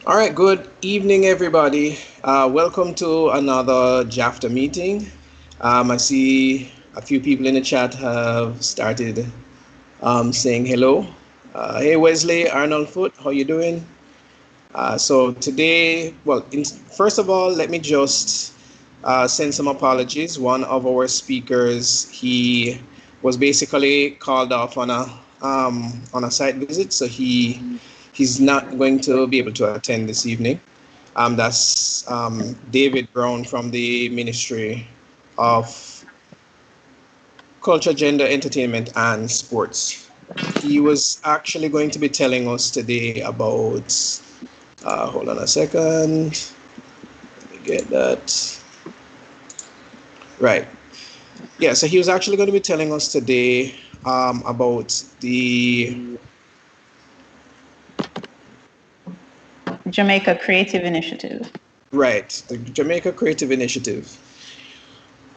All right, good evening, everybody. Welcome to another JAFTA meeting. I see a few people in the chat have started saying hello. Hey, Wesley, Arnold Foot, how you doing? So today, first of all, let me just send some apologies. One of our speakers, he was basically called off on a site visit, so he's not going to be able to attend this evening. That's David Brown from the Ministry of Culture, Gender, Entertainment, and Sports. He was actually going to be telling us today about. Hold on a second. Let me get that. Right. Yeah, so he was actually going to be telling us today about the. Jamaica Creative Initiative. Right, the Jamaica Creative Initiative.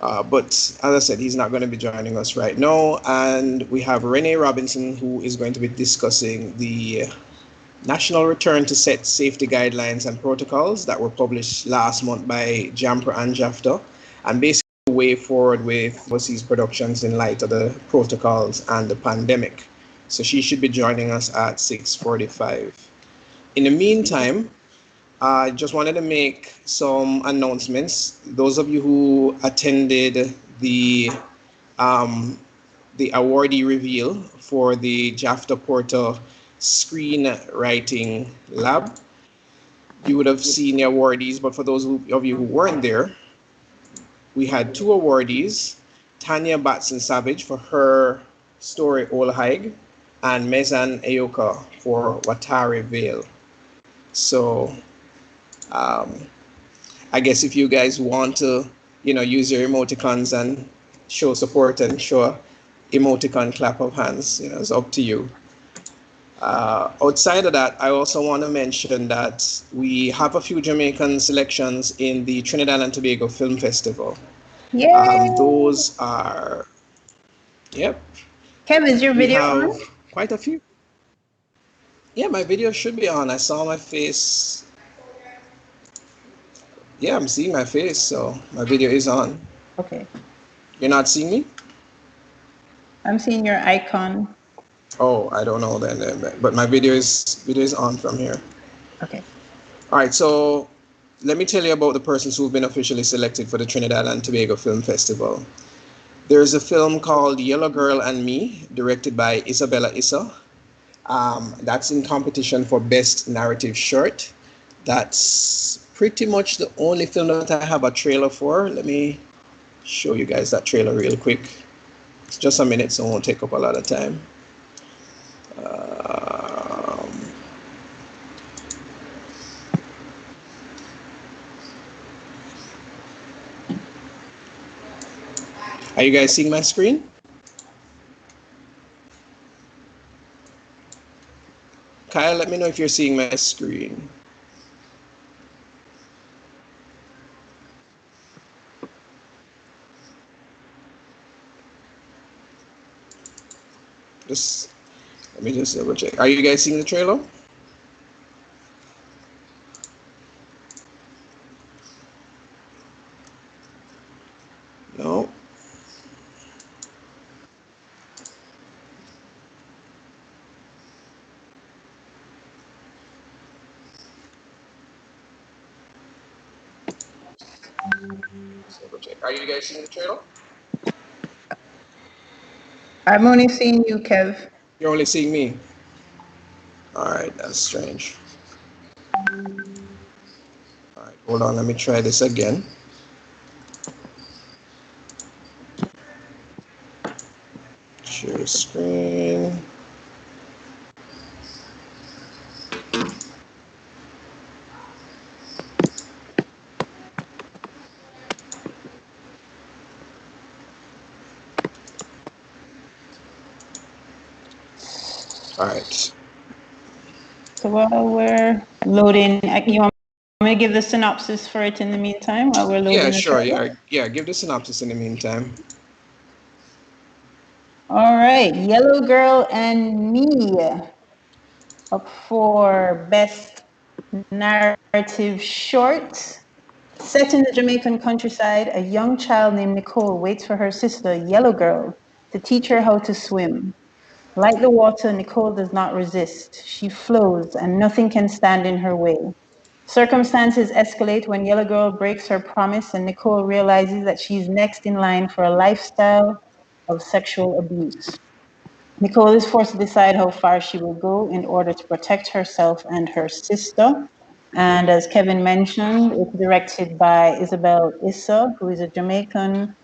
But as I said, he's not going to be joining us right now. And we have Renee Robinson, who is going to be discussing the national return to set safety guidelines and protocols that were published last month by JAMPRA and JAFTA, and basically the way forward with overseas productions in light of the protocols and the pandemic. So she should be joining us at 6:45. In the meantime, I just wanted to make some announcements. Those of you who attended the um, the awardee reveal for the JAFTA Porter Screenwriting Lab, you would have seen the awardees. But for those of you who weren't there, we had two awardees: Tanya Batson Savage for her story Old Haig, and Mezan Ayoka for Watari Vale. So um, I guess if you guys want to, use your emoticons and show support and show a emoticon clap of hands, it's up to you. Outside of that, I also want to mention that we have a few Jamaican selections in the Trinidad and Tobago Film Festival. Yay! Those are, yep, Kev, is your we video have on? quite a few. Yeah, my video should be on. I saw my face. Yeah, I'm seeing my face, so my video is on. Okay. You're not seeing me? I'm seeing your icon. Oh, I don't know then, but my video is on from here. Okay. All right, so let me tell you about the persons who've been officially selected for the Trinidad and Tobago Film Festival. There's a film called Yellow Girl and Me, directed by Isabella Issa. That's in competition for Best Narrative Short. That's pretty much the only film that I have a trailer for. Let me show you guys that trailer real quick. It's just a minute, so it won't take up a lot of time. Um, are you guys seeing my screen? Kyle, let me know if you're seeing my screen. Just let me just double check. Are you guys seeing the trailer? No. Just double check. Are you guys seeing the trailer? I'm only seeing you, Kev. You're only seeing me. All right, that's strange. All right, hold on. Let me try this again. Share screen. All right. So while we're loading, you want me to give the synopsis for it in the meantime while we're Yeah, loading the sure. trailer? Yeah. Give the synopsis in the meantime. All right. Yellow Girl and Me up for Best Narrative short. Set in the Jamaican countryside, a young child named Nicole waits for her sister, Yellow Girl, to teach her how to swim. Like the water, Nicole does not resist. She flows, and nothing can stand in her way. Circumstances escalate when Yellow Girl breaks her promise, and Nicole realizes that she's next in line for a lifestyle of sexual abuse. Nicole is forced to decide how far she will go in order to protect herself and her sister. And as Kevin mentioned, it's directed by Isabel Issa, who is a Jamaican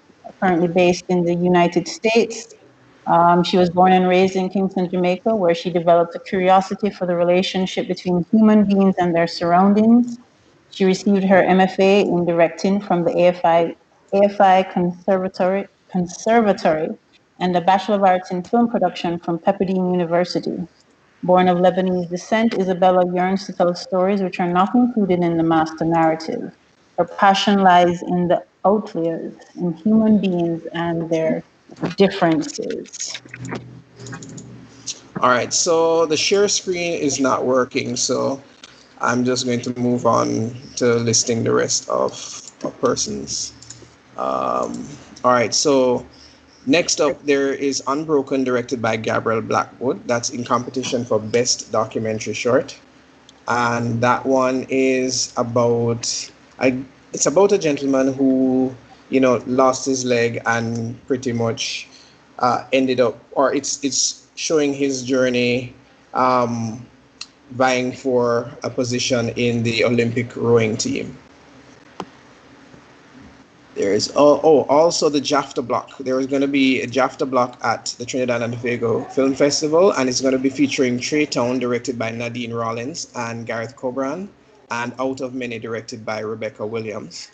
currently based in the United States. She was born and raised in Kingston, Jamaica, where she developed a curiosity for the relationship between human beings and their surroundings. She received her MFA in directing from the AFI Conservatory and a Bachelor of Arts in Film Production from Pepperdine University. Born of Lebanese descent, Isabella yearns to tell stories which are not included in the master narrative. Her passion lies in the outliers, in human beings and their differences. All right, so the share screen is not working, so I'm just going to move on to listing the rest of persons. All right, so next up there is Unbroken, directed by Gabriel Blackwood. That's in competition for Best Documentary Short. And that one is about I it's about a gentleman who lost his leg and pretty much ended up, or it's showing his journey, um, vying for a position in the Olympic rowing team. There's also the JAFTA block. There is going to be a JAFTA block at the Trinidad and Tobago Film Festival, and it's going to be featuring Trey Town, directed by Nadine Rollins and Gareth Cobran, and Out of Many, directed by Rebecca Williams.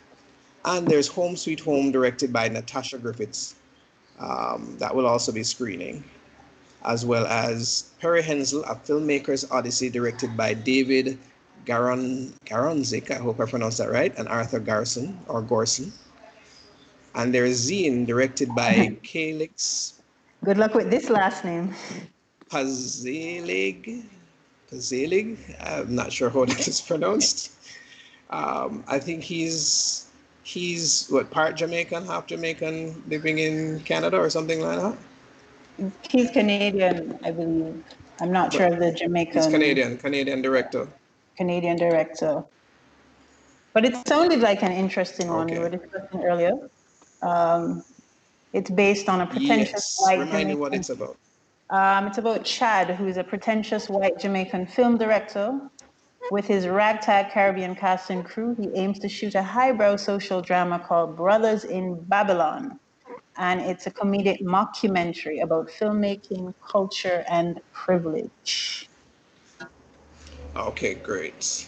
And there's Home Sweet Home, directed by Natasha Griffiths. That will also be screening, as well as Perry Hensel, A Filmmaker's Odyssey, directed by David Garonzik, I hope I pronounced that right, and Arthur Garson or Gorson. And there's Zine, directed by Calix Good luck with this last name. Pazelig. Pazelig? I'm not sure how that is pronounced. I think he's what, part Jamaican, half Jamaican, living in Canada or something like that. He's Canadian, I believe. I'm not But sure of the he's Jamaican Canadian director. Canadian director. But it sounded like an interesting one we Okay. were discussing earlier. Um, it's based on a pretentious Yes. white Remind me what Jamaican. it's about. It's about Chad, who is a pretentious white Jamaican film director. With his ragtag Caribbean cast and crew, he aims to shoot a highbrow social drama called Brothers in Babylon. And it's a comedic mockumentary about filmmaking, culture, and privilege. Okay, great.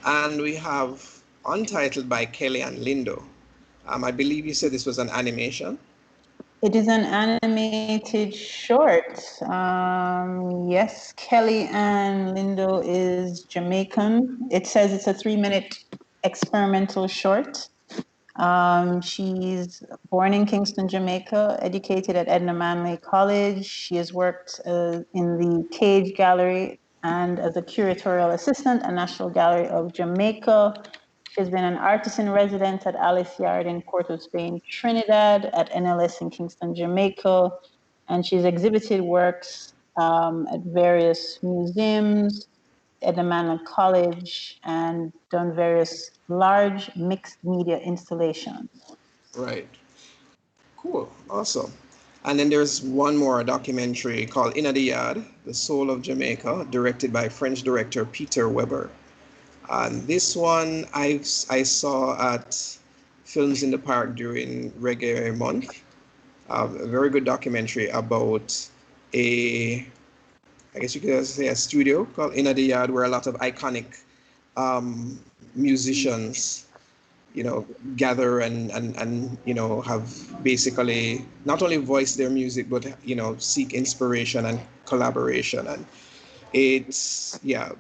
And we have Untitled by Kelly and Lindo. I believe you said this was an animation. It is an animated short. Yes, Kelly Ann Lindo is Jamaican. It says it's a 3-minute experimental short. She's born in Kingston, Jamaica, educated at Edna Manley College. She has worked in the Cage Gallery and as a curatorial assistant at National Gallery of Jamaica. She's been an artist in residence at Alice Yard in Port of Spain, Trinidad, at NLS in Kingston, Jamaica, and she's exhibited works at various museums, at the Manor College, and done various large mixed media installations. Right. Cool. Awesome. And then there's one more documentary called In the Yard, The Soul of Jamaica, directed by French director Peter Weber. And this one I saw at Films in the Park during Reggae Month. A very good documentary about a, I guess you could say, a studio called In the Yard, where a lot of iconic um, musicians, gather and have basically not only voice their music, but seek inspiration and collaboration. And it's, yeah,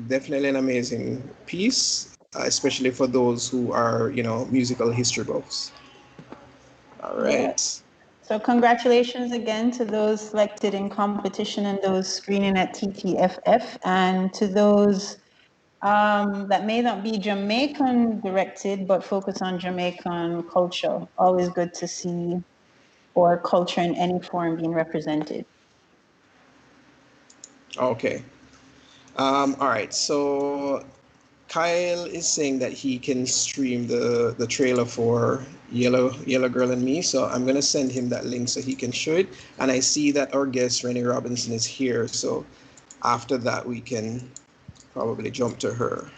definitely an amazing piece, especially for those who are musical history buffs. All Yeah. right. So congratulations again to those selected in competition and those screening at TTFF, and to those That may not be Jamaican directed, but focus on Jamaican culture. Always good to see, or culture in any form being represented. Okay. All right. So Kyle is saying that he can stream the trailer for Yellow Girl and Me. So I'm gonna send him that link so he can show it. And I see that our guest Renee Robinson is here. So after that we can probably jump to her.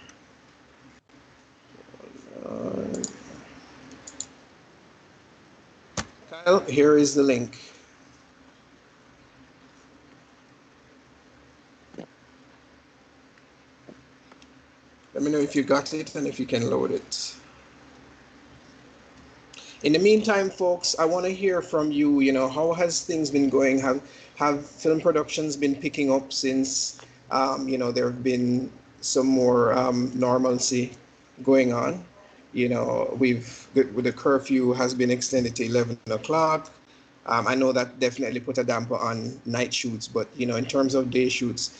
Uh, Kyle, here is the link. Let me know if you got it and if you can load it. In the meantime, folks, I want to hear from you. How has things been going? Have film productions been picking up since there have been some more normalcy going on? The curfew has been extended to 11 o'clock. I know that definitely put a damper on night shoots, but in terms of day shoots,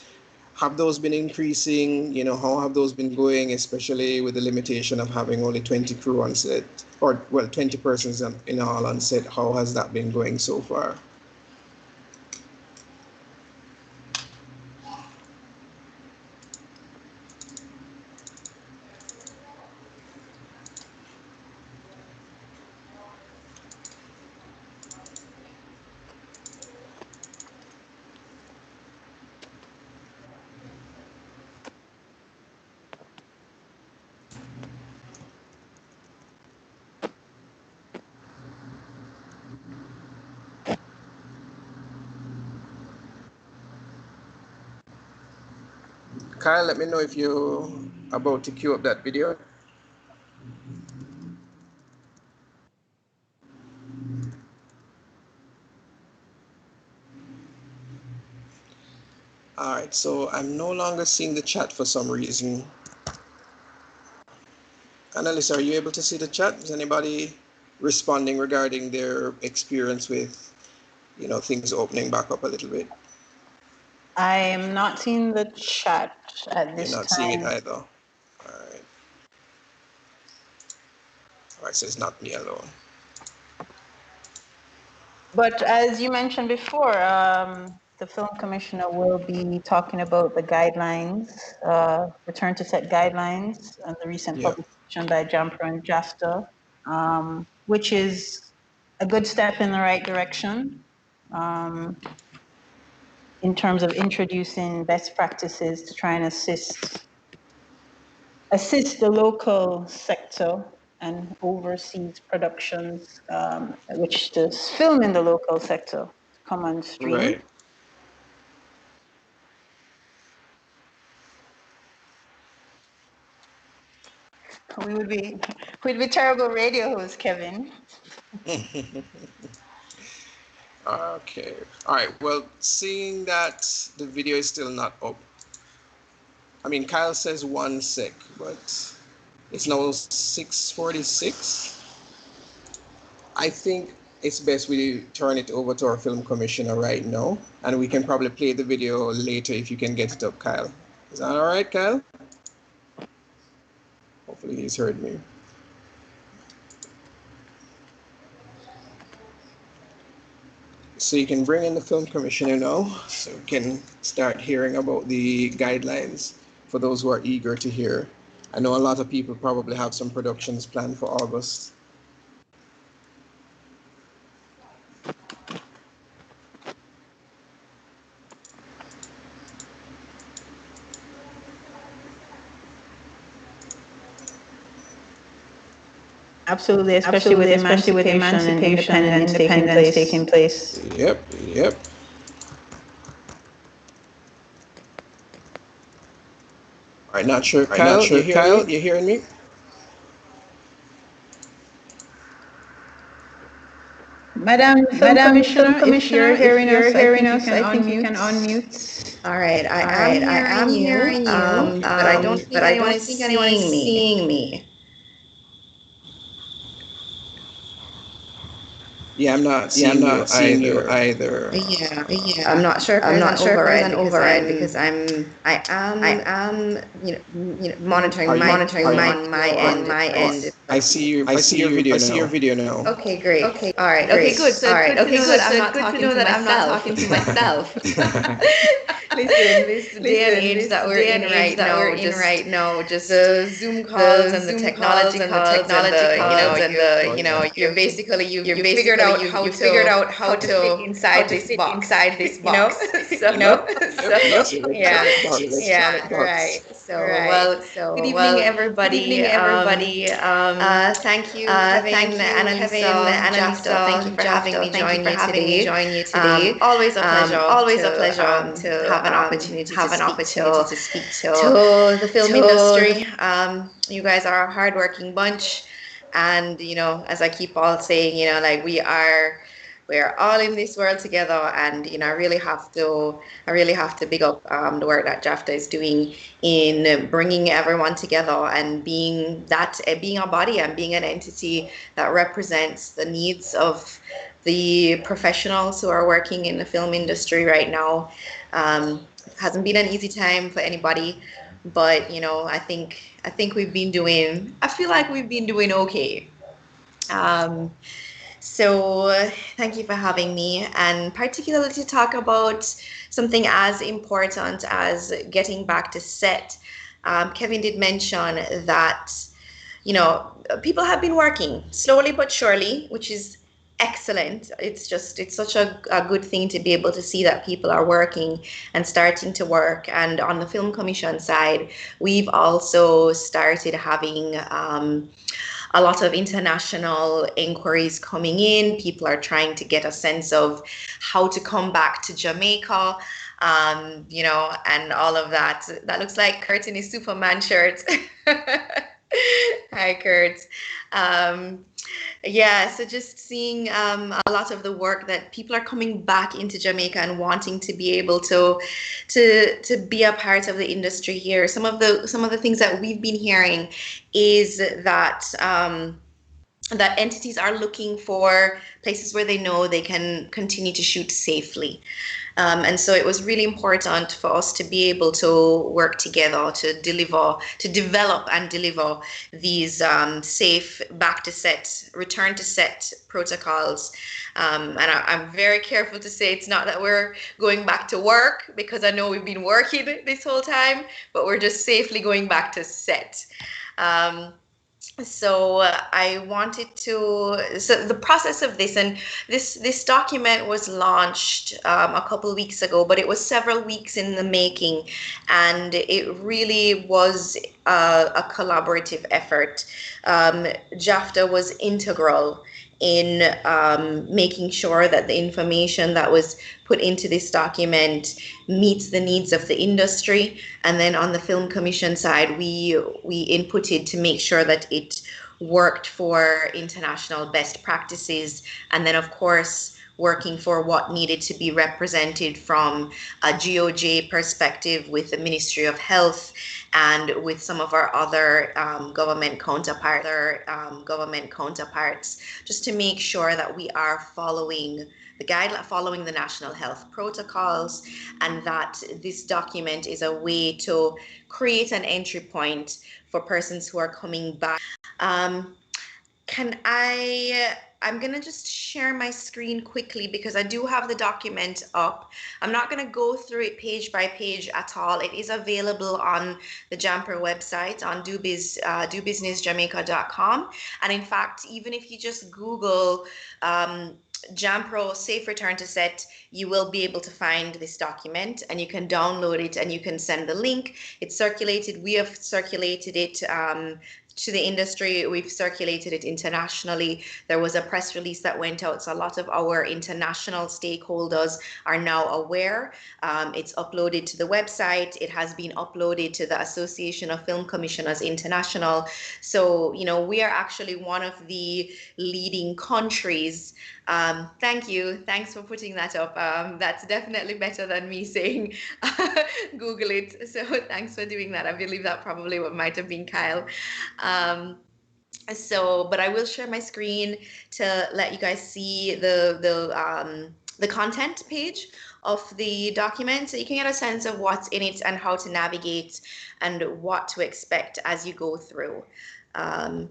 have those been increasing? How have those been going, especially with the limitation of having only 20 crew on set, or well, 20 persons in all on set? How has that been going so far? Kyle, let me know if you're about to queue up that video. All right, so I'm no longer seeing the chat for some reason. Annalise, are you able to see the chat? Is anybody responding regarding their experience with, things opening back up a little bit? I am not seeing the chat at You're this not seeing it time. either. All right. All right, so it's not me alone. But as you mentioned before, the film commissioner will be talking about the guidelines, return to set guidelines, and the recent Yeah. publication by JAMPRA and JAFTA, which is a good step in the right direction um, in terms of introducing best practices to try and assist the local sector and overseas productions, which does film in the local sector, to come on stream. Right. We would be we'd be terrible radio hosts, Kevin. Okay. All right. Well, seeing that the video is still not up, I mean, Kyle says 1 sec, but it's now 6:46. I think it's best we turn it over to our film commissioner right now, and we can probably play the video later if you can get it up, Kyle. Is that all right, Kyle? Hopefully he's heard me. So you can bring in the film commissioner now, so we can start hearing about the guidelines for those who are eager to hear. I know a lot of people probably have some productions planned for August. Absolutely, especially with Absolutely, especially with emancipation and emancipation and independence taking independence place. taking place. Yep, yep. All right, not sure, I'm not Kyle, you sure, hearing me? Kyle, you hearing me? Madam Film Madam Film Commissioner, Commissioner, if you're I hearing think you us, can I think you can unmute. unmute. All right, I All am right, I hearing am you, hearing you, but I don't think anyone is seeing me. Yeah, I'm not Yeah, I'm seeing you not seeing you either. either. Yeah. Yeah. I'm not sure if I'm there's not an sure if there's override an because override I I am am Are monitoring you? my monitoring Are video you? my on my video end. on my Oh, end. I see your. I see your I video see your now. video now. Okay, great. Okay, All right, great. okay, good. So All it's right. good to Okay, know good. that So I'm it's not good to talking know to that I'm not myself. talking to myself. Listen, this day and age This that we're day and in age right that we're now, in just right now, just the Zoom calls the and the Zoom calls technology and the calls and technology the, calls and the, Oh yeah. you've you're figured basically out you figured out how how to fit to how inside to this fit box, inside this you know? box, So, you know? Yep. So Yep. yeah, Solid box. yeah, Solid right, box. so right. good So evening, good everybody. evening, everybody. Thank you, Thank you, JAFTA. Thank you Annalisa, for having JAFTA. me Thank you join for you having me today. join you today. Always a pleasure Always a to pleasure have an to opportunity to have an speak opportunity to speak to the film to the industry. You guys are a hardworking bunch, and as I keep all saying, like we're all in this world together, and I really have to big up the work that JAFTA is doing in bringing everyone together and being a body and being an entity that represents the needs of the professionals who are working in the film industry right now. Hasn't been an easy time for anybody, but I think I feel like we've been doing okay. Um, so thank you for having me, and particularly to talk about something as important as getting back to set. Kevin did mention that people have been working slowly but surely, which is excellent. It's such a good thing to be able to see that people are working and starting to work. And on the film commission side, we've also started having a lot of international inquiries coming in. People are trying to get a sense of how to come back to Jamaica, and all of that. That looks like Kurt in his Superman shirt. Hi, Kurt. Um, yeah, so just seeing a lot of the work that people are coming back into Jamaica and wanting to be able to be a part of the industry here. Some of the things that we've been hearing is that entities are looking for places where they know they can continue to shoot safely. And so it was really important for us to be able to work together to develop and deliver these safe back to set, return to set protocols. I'm very careful to say it's not that we're going back to work, because I know we've been working this whole time, but we're just safely going back to set. I wanted to, so the process of this, and this document was launched a couple of weeks ago, but it was several weeks in the making, and it really was a collaborative effort. JAFTA was integral in making sure that the information that was put into this document meets the needs of the industry. And then on the film commission side, we inputted to make sure that it worked for international best practices, and then of course working for what needed to be represented from a GOJ perspective with the Ministry of Health and with some of our other government counterparts, just to make sure that we are following the national health protocols, and that this document is a way to create an entry point for persons who are coming back. Um, I'm gonna just share my screen quickly because I do have the document up. I'm not gonna go through it page by page at all. It is available on the Jamper website on dobusinessjamaica.com. And in fact, even if you just Google Jampro Safe Return to Set, you will be able to find this document, and you can download it and you can send the link. It's circulated. We have circulated it to the industry. We've circulated it internationally. There was a press release that went out, so a lot of our international stakeholders are now aware. It's uploaded to the website. It has been uploaded to the Association of Film Commissioners International. So, we are actually one of the leading countries. Thank you. Thanks for putting that up. That's definitely better than me saying Google it. So thanks for doing that. I believe that probably what might have been Kyle. Um, So, but I will share my screen to let you guys see the content page of the document, so you can get a sense of what's in it and how to navigate and what to expect as you go through. Um,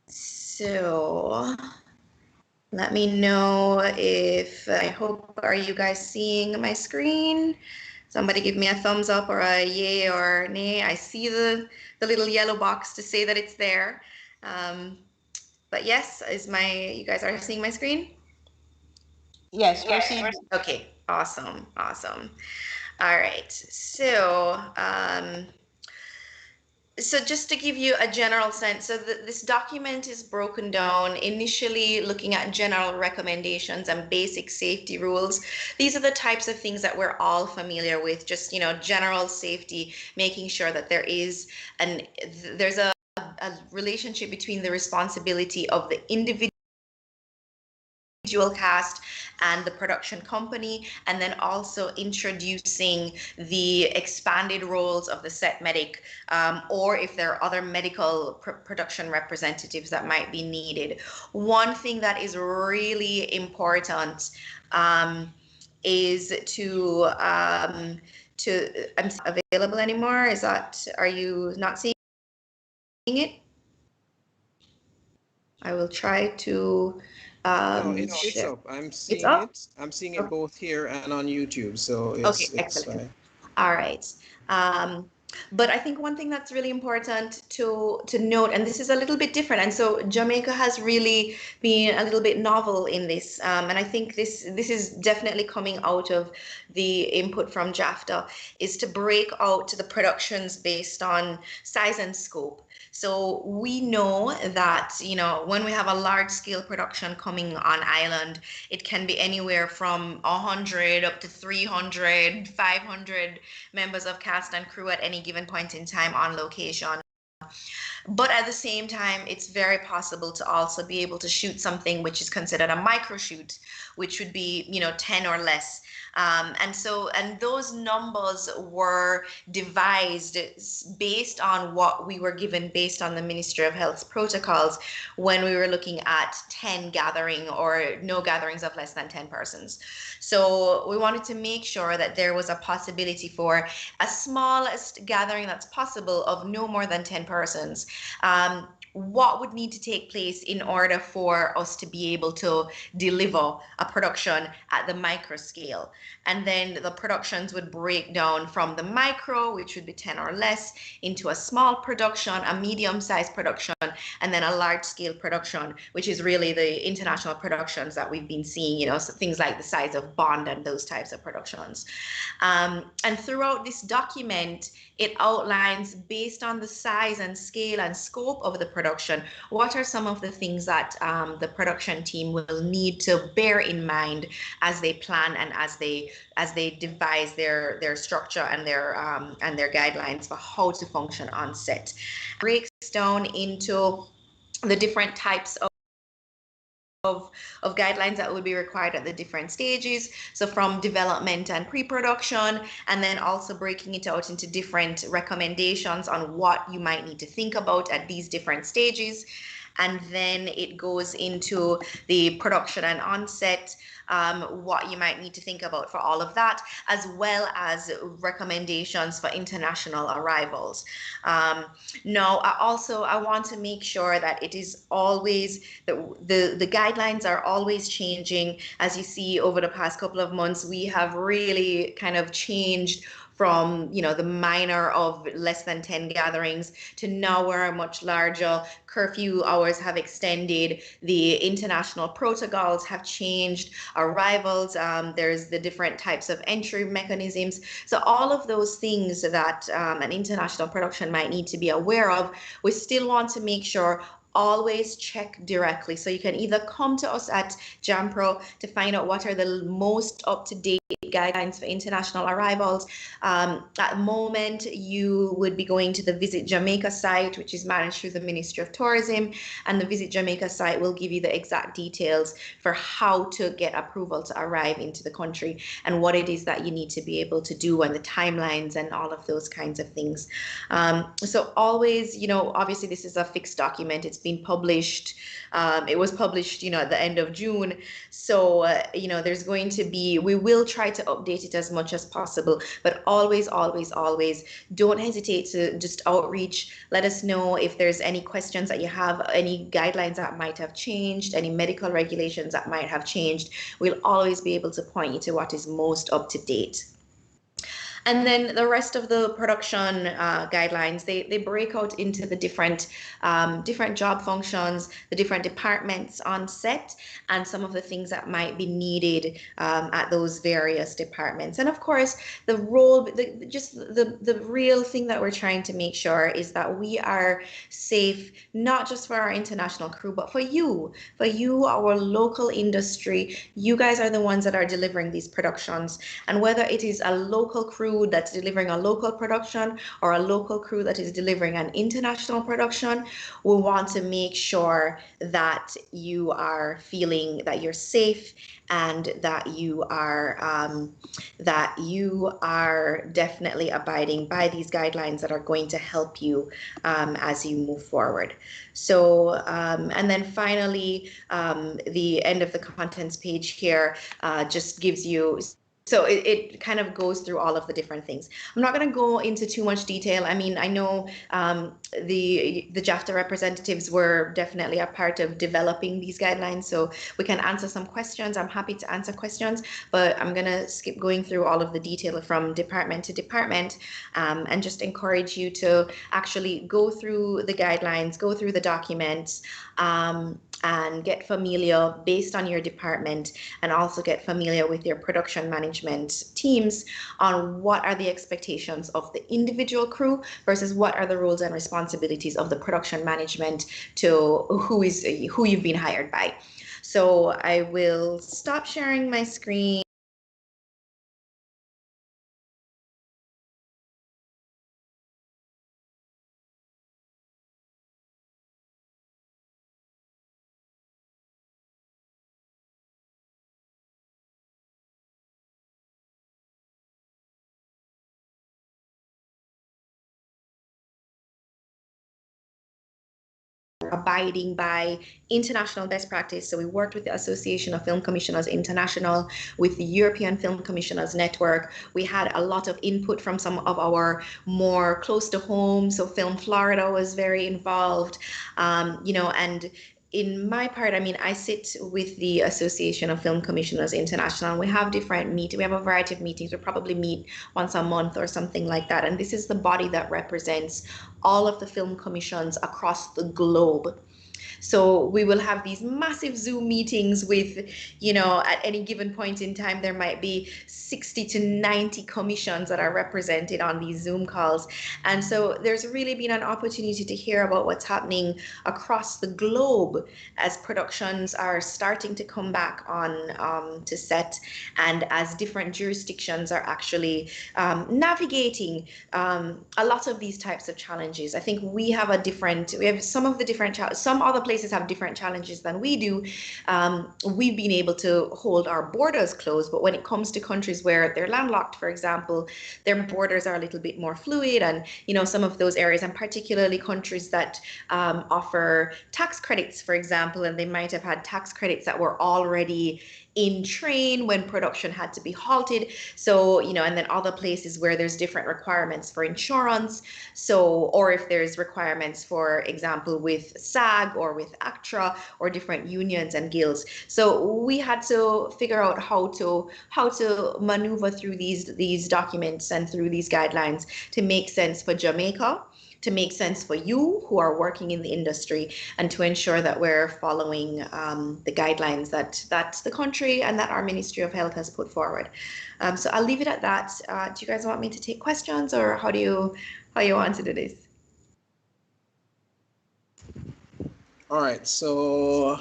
so let me know if I hope, are you guys seeing my screen? Somebody give me a thumbs up or a yay or nay. I see the little yellow box to say that it's there. But yes, you guys are seeing my screen? Yes, we're seeing. Okay, awesome, awesome. All right, so so just to give you a general sense, so this document is broken down initially looking at general recommendations and basic safety rules. These are the types of things that we're all familiar with, just, general safety, making sure that there's a relationship between the responsibility of the individual cast and the production company, and then also introducing the expanded roles of the set medic, or if there are other medical production representatives that might be needed. One thing that is really important is I'm available anymore. Are you not seeing it? I will try to No, it's share. up. I'm It's seeing up? it. I'm seeing it both here and on YouTube, so Okay, it's excellent. fine. All right. Um, but I think one thing that's really important to note, and this is a little bit different, and so Jamaica has really been a little bit novel in this, and I think this is definitely coming out of the input from JAFTA, is to break out the productions based on size and scope. So we know that, when we have a large scale production coming on island, it can be anywhere from 100 up to 300, 500 members of cast and crew at any given point in time on location. But at the same time, it's very possible to also be able to shoot something which is considered a micro shoot, which would be, 10 or less. And those numbers were devised based on what we were given based on the Ministry of Health's protocols when we were looking at 10 gathering or no gatherings of less than 10 persons. So we wanted to make sure that there was a possibility for a smallest gathering that's possible of no more than 10 persons. What would need to take place in order for us to be able to deliver a production at the micro scale? And then the productions would break down from the micro, which would be 10 or less, into a small production, a medium-sized production, and then a large-scale production, which is really the international productions that we've been seeing, so things like the size of Bond and those types of productions. And throughout this document, it outlines, based on the size and scale and scope of the production, what are some of the things that the production team will need to bear in mind as they plan and as they devise their structure and their guidelines for how to function on set. Breaks down into the different types of guidelines that would be required at the different stages. So from development and pre-production, and then also breaking it out into different recommendations on what you might need to think about at these different stages. And then it goes into the production and onset, what you might need to think about for all of that, as well as recommendations for international arrivals. Now, I want to make sure that it is always, the guidelines are always changing. As you see, over the past couple of months, we have really kind of changed from the minor of less than 10 gatherings to now we're much larger. Curfew hours have extended, the international protocols have changed, arrivals, there's the different types of entry mechanisms. So all of those things that an international production might need to be aware of, we still want to make sure always check directly. So you can either come to us at JAMPRO to find out what are the most up-to-date guidelines for international arrivals. At the moment, you would be going to the Visit Jamaica site, which is managed through the Ministry of Tourism, and the Visit Jamaica site will give you the exact details for how to get approval to arrive into the country and what it is that you need to be able to do and the timelines and all of those kinds of things. So always, obviously this is a fixed document. It's been published. It was published, at the end of June. So, there's going to be, we will try to update it as much as possible, but always, always, always don't hesitate to just outreach. Let us know if there's any questions that you have, any guidelines that might have changed, any medical regulations that might have changed. We'll always be able to point you to what is most up to date. And then the rest of the production guidelines, they break out into the different job functions, the different departments on set, and some of the things that might be needed at those various departments. And of course, the role, the real thing that we're trying to make sure is that we are safe, not just for our international crew, but for you, our local industry. You guys are the ones that are delivering these productions. And whether it is a local crew that's delivering a local production or a local crew that is delivering an international production, we want to make sure that you are feeling that you're safe and that you are definitely abiding by these guidelines that are going to help you as you move forward. So, and then finally, the end of the contents page here just gives you, so it kind of goes through all of the different things. I'm not going to go into too much detail. I mean, I know the JAFTA representatives were definitely a part of developing these guidelines, so we can answer some questions. I'm happy to answer questions, but I'm going to skip going through all of the detail from department to department, and just encourage you to actually go through the guidelines, go through the documents, and get familiar based on your department, and also get familiar with your production management teams on what are the expectations of the individual crew versus what are the roles and responsibilities of the production management to who you've been hired by. So I will stop sharing my screen. Abiding by international best practice. So we worked with the Association of Film Commissioners International, with the European Film Commissioners Network. We had a lot of input from some of our more close to home. So Film Florida was very involved, and in my part, I mean, I sit with the Association of Film Commissioners International. We have different meetings. We have a variety of meetings. We probably meet once a month or something like that. And this is the body that represents all of the film commissions across the globe. So we will have these massive Zoom meetings with, at any given point in time, there might be 60 to 90 commissions that are represented on these Zoom calls. And so there's really been an opportunity to hear about what's happening across the globe as productions are starting to come back on to set, and as different jurisdictions are actually navigating a lot of these types of challenges. I think we have some of the different some other places have different challenges than we do. We've been able to hold our borders closed, but when it comes to countries where they're landlocked, for example, their borders are a little bit more fluid, and some of those areas, and particularly countries that offer tax credits, for example, and they might have had tax credits that were already in train when production had to be halted. So, and then other places where there's different requirements for insurance. So, or if there's requirements, for example, with SAG or with ACTRA or different unions and guilds. So we had to figure out how to maneuver through these documents and through these guidelines to make sense for Jamaica, to make sense for you who are working in the industry, and to ensure that we're following the guidelines that the country and that our Ministry of Health has put forward. So I'll leave it at that. Do you guys want me to take questions, or how you want to do this? All right, so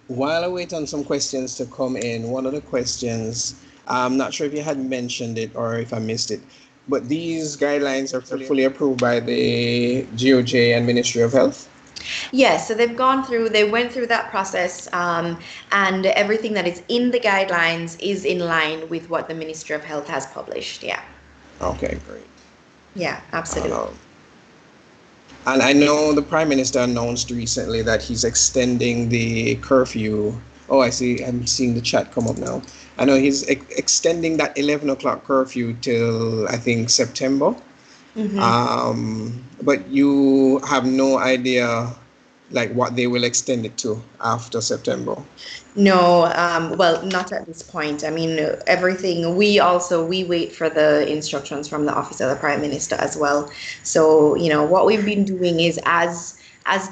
while I wait on some questions to come in, one of the questions, I'm not sure if you had mentioned it or if I missed it, but these guidelines are fully approved by the GOJ and Ministry of Health. Yes, so they went through that process, and everything that is in the guidelines is in line with what the Ministry of Health has published. Yeah, Okay, great. yeah, absolutely. Um, and I know the Prime Minister announced recently that he's extending the curfew. Oh, I see. I'm seeing the chat come up now. I know he's extending that 11 o'clock curfew till I think September. Mhm. But you have no idea like what they will extend it to after September. No, well, not at this point. I mean, everything, we wait for the instructions from the Office of the Prime Minister as well. So, what we've been doing is as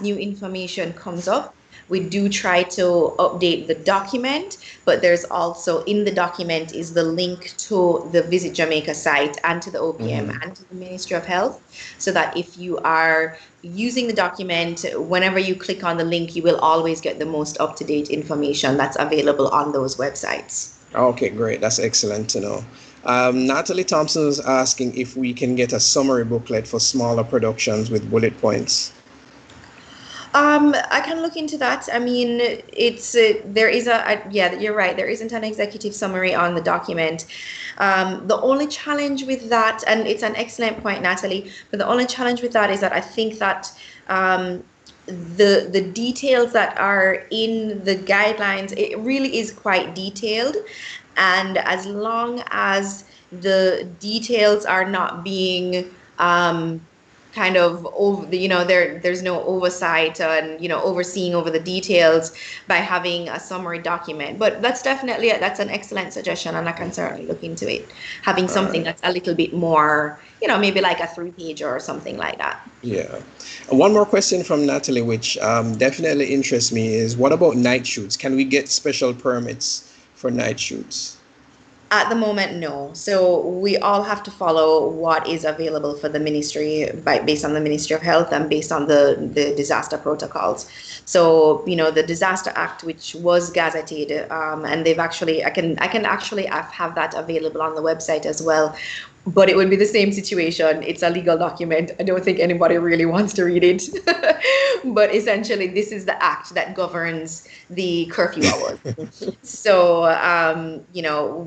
new information comes up, we do try to update the document, but there's also in the document is the link to the Visit Jamaica site and to the OPM Hmm. and to the Ministry of Health, so that if you are using the document, whenever you click on the link, you will always get the most up-to-date information that's available on those websites. Okay, great. That's excellent to know. Natalie Thompson is asking if we can get a summary booklet for smaller productions with bullet points. I can look into that. I mean, it's there is yeah, you're right. There isn't an executive summary on the document. The only challenge with that, and it's an excellent point, Natalie, but the only challenge with that is that I think that um, the details that are in the guidelines, it really is quite detailed, and as long as the details are not being kind of over there's no oversight and overseeing over the details by having a summary document, but that's an excellent suggestion, and I can certainly look into it, having All something right. that's a little bit more, maybe like a 3 page or something like that. Yeah. One more question from Natalie, which definitely interests me, is what about night shoots? Can we get special permits for night shoots? At the moment, no. So we all have to follow what is available for the ministry based on the Ministry of Health and based on the disaster protocols. So, the Disaster Act, which was gazetted, and they've actually, I can actually have that available on the website as well. But it would be the same situation. It's a legal document. I don't think anybody really wants to read it. But essentially, this is the act that governs the curfew hours. So,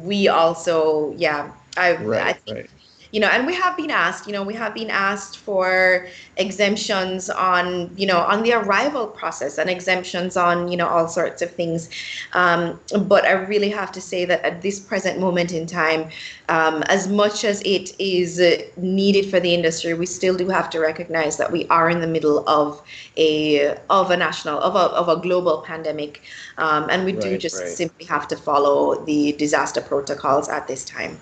we also, yeah, I Right, think, right. and we have been asked for exemptions on the arrival process and exemptions on, all sorts of things. But I really have to say that at this present moment in time, as much as it is needed for the industry, we still do have to recognize that we are in the middle of a global pandemic, and we do Right, just right, simply have to follow the disaster protocols at this time.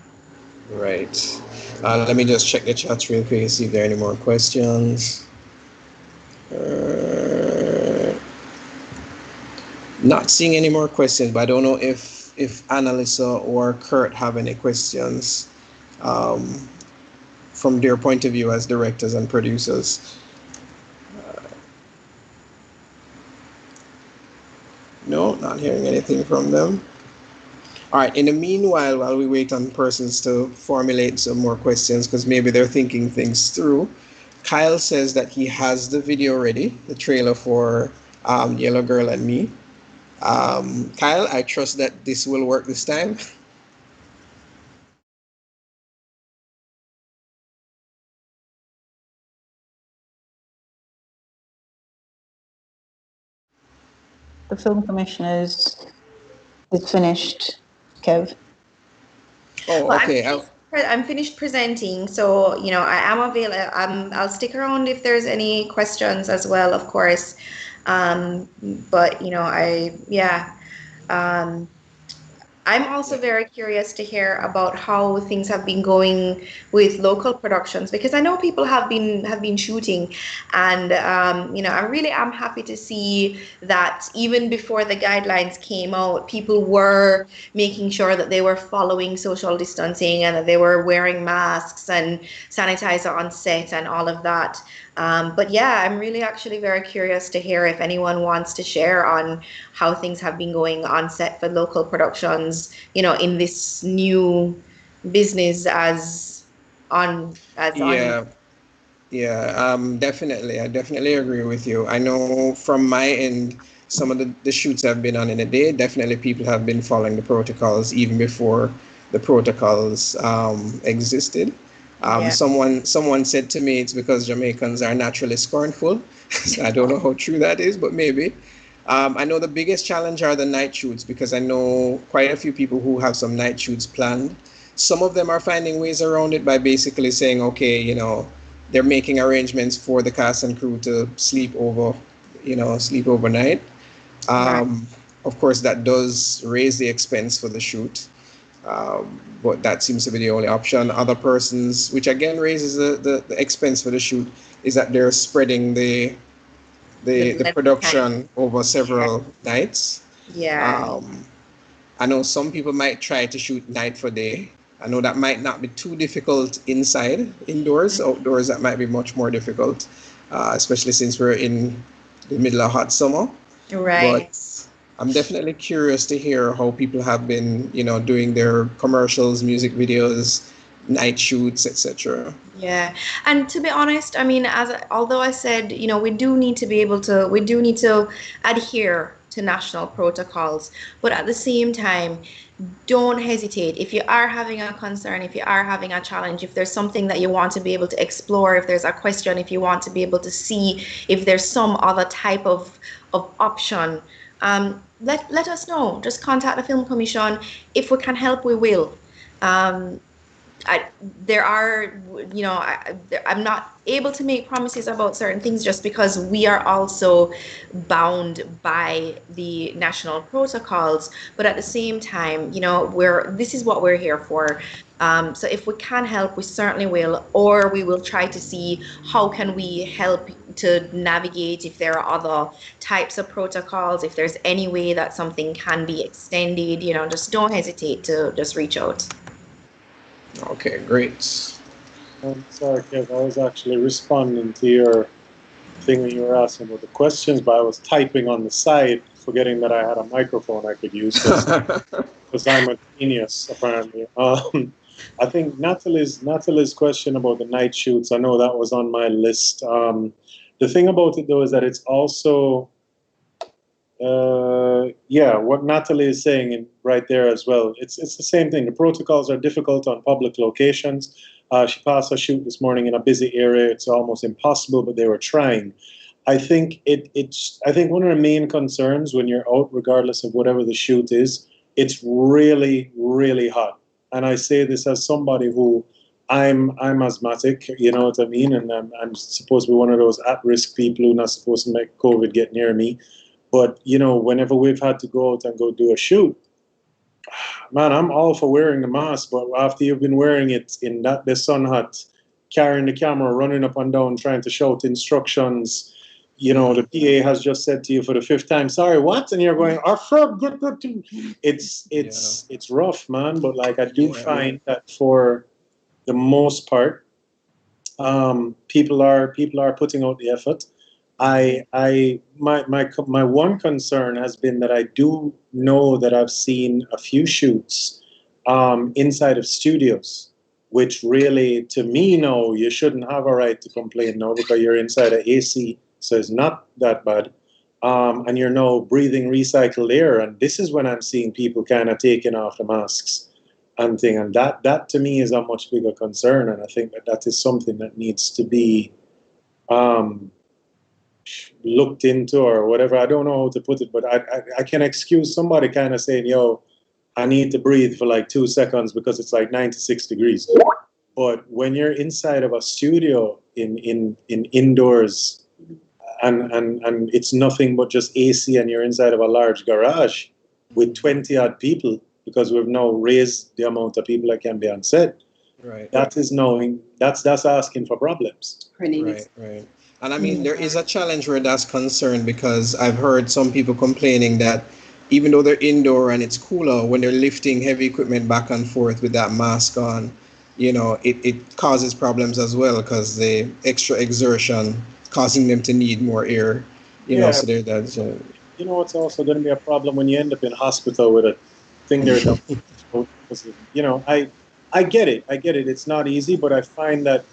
right. Let me just check the chats real quick, see if there are any more questions. Uh, Not seeing any more questions, but I don't know if Annalisa or Kurt have any questions um, from their point of view as directors and producers. No, not hearing anything from them. All right. In the meanwhile, while we wait on persons to formulate some more questions, because maybe they're thinking things through, Kyle says that he has the video ready, the trailer for Yellow Girl and Me. Kyle, I trust that this will work this time. The film is finished, Kev. Oh, Well, okay. I'm finished presenting, so I am available. I'll stick around if there's any questions as well, of course. But I yeah. Um, I'm also Yeah. very curious to hear about how things have been going with local productions, because I know people have been shooting, and I really am happy to see that even before the guidelines came out, people were making sure that they were following social distancing and that they were wearing masks and sanitizer on set and all of that. But yeah, I'm really actually very curious to hear if anyone wants to share on how things have been going on set for local productions, in this new business as on. Yeah, yeah, definitely. I definitely agree with you. I know from my end, some of the shoots I've been on in a day, definitely people have been following the protocols even before the protocols existed. Yeah, Someone said to me it's because Jamaicans are naturally scornful. So I don't know how true that is, but maybe. I know the biggest challenge are the night shoots because I know quite a few people who have some night shoots planned. Some of them are finding ways around it by basically saying, okay, they're making arrangements for the cast and crew to sleep overnight. right. Um, of course, that does raise the expense for the shoot, but that seems to be the only option. Other persons, which again raises the expense for the shoot, is that they're spreading The the blended time. production over Yeah, several nights. yeah, Um, I know some people might try to shoot night for day. I know that might not be too difficult inside. Indoors, outdoors, that might be much more difficult, especially since we're in the middle of hot summer. But right. I'm definitely curious to hear how people have been, doing their commercials, music videos, night shoots, etc. Yeah. And to be honest, I mean, although I said, we do need to adhere to national protocols, but at the same time, don't hesitate. If you are having a concern, if you are having a challenge, if there's something that you want to be able to explore, if there's a question, if you want to be able to see if there's some other type of option, let us know. Just contact the Film Commission. If we can help, we will. Um, there are, I'm not able to make promises about certain things just because we are also bound by the national protocols. But at the same time, this is what we're here for. So if we can help, we certainly will, or we will try to see how can we help to navigate if there are other types of protocols, if there's any way that something can be extended, just don't hesitate to just reach out. Okay, great. Sorry, Kev, I was actually responding to your thing when you were asking about the questions, but I was typing on the side, forgetting that I had a microphone I could use because I'm a genius, apparently. I think Natalie's question about the night shoots, I know that was on my list. The thing about it, though, is that it's also, what Natalie is saying right there as well. It's the same thing. The protocols are difficult on public locations. She passed a shoot this morning in a busy area. It's almost impossible, but they were trying. I think I think one of the main concerns when you're out, regardless of whatever the shoot is, it's really, really hot. And I say this as somebody who I'm asthmatic, you know what I mean? And I'm supposed to be one of those at-risk people who are not supposed to make COVID get near me. But, whenever we've had to go out and go do a shoot, man, I'm all for wearing the mask. But after you've been wearing it in the sun hut, carrying the camera, running up and down, trying to shout instructions, the PA has just said to you for the fifth time, sorry, what? And you're going, it's rough, man. But like, I do find that for the most part, people are putting out the effort. My one concern has been that I do know that I've seen a few shoots inside of studios, which really, to me, no, you shouldn't have a right to complain now because you're inside an AC, so it's not that bad. And you're now breathing recycled air, and this is when I'm seeing people kind of taking off the masks and thing, and that to me is a much bigger concern, and I think that is something that needs to be looked into or whatever. I don't know how to put it, but I can excuse somebody kind of saying, yo, I need to breathe for like 2 seconds because it's like 96 degrees. But when you're inside of a studio in indoors and it's nothing but just AC and you're inside of a large garage with 20 odd people, because we've now raised the amount of people that can be on set. Right. That is knowing that's asking for problems. Right, right. And I mean, there is a challenge where that's concerned because I've heard some people complaining that even though they're indoor and it's cooler, when they're lifting heavy equipment back and forth with that mask on, it causes problems as well because the extra exertion causing them to need more air, Yeah, so that's you know what's also going to be a problem when you end up in hospital with a thing there down. You know, I get it. I get it. It's not easy, but I find that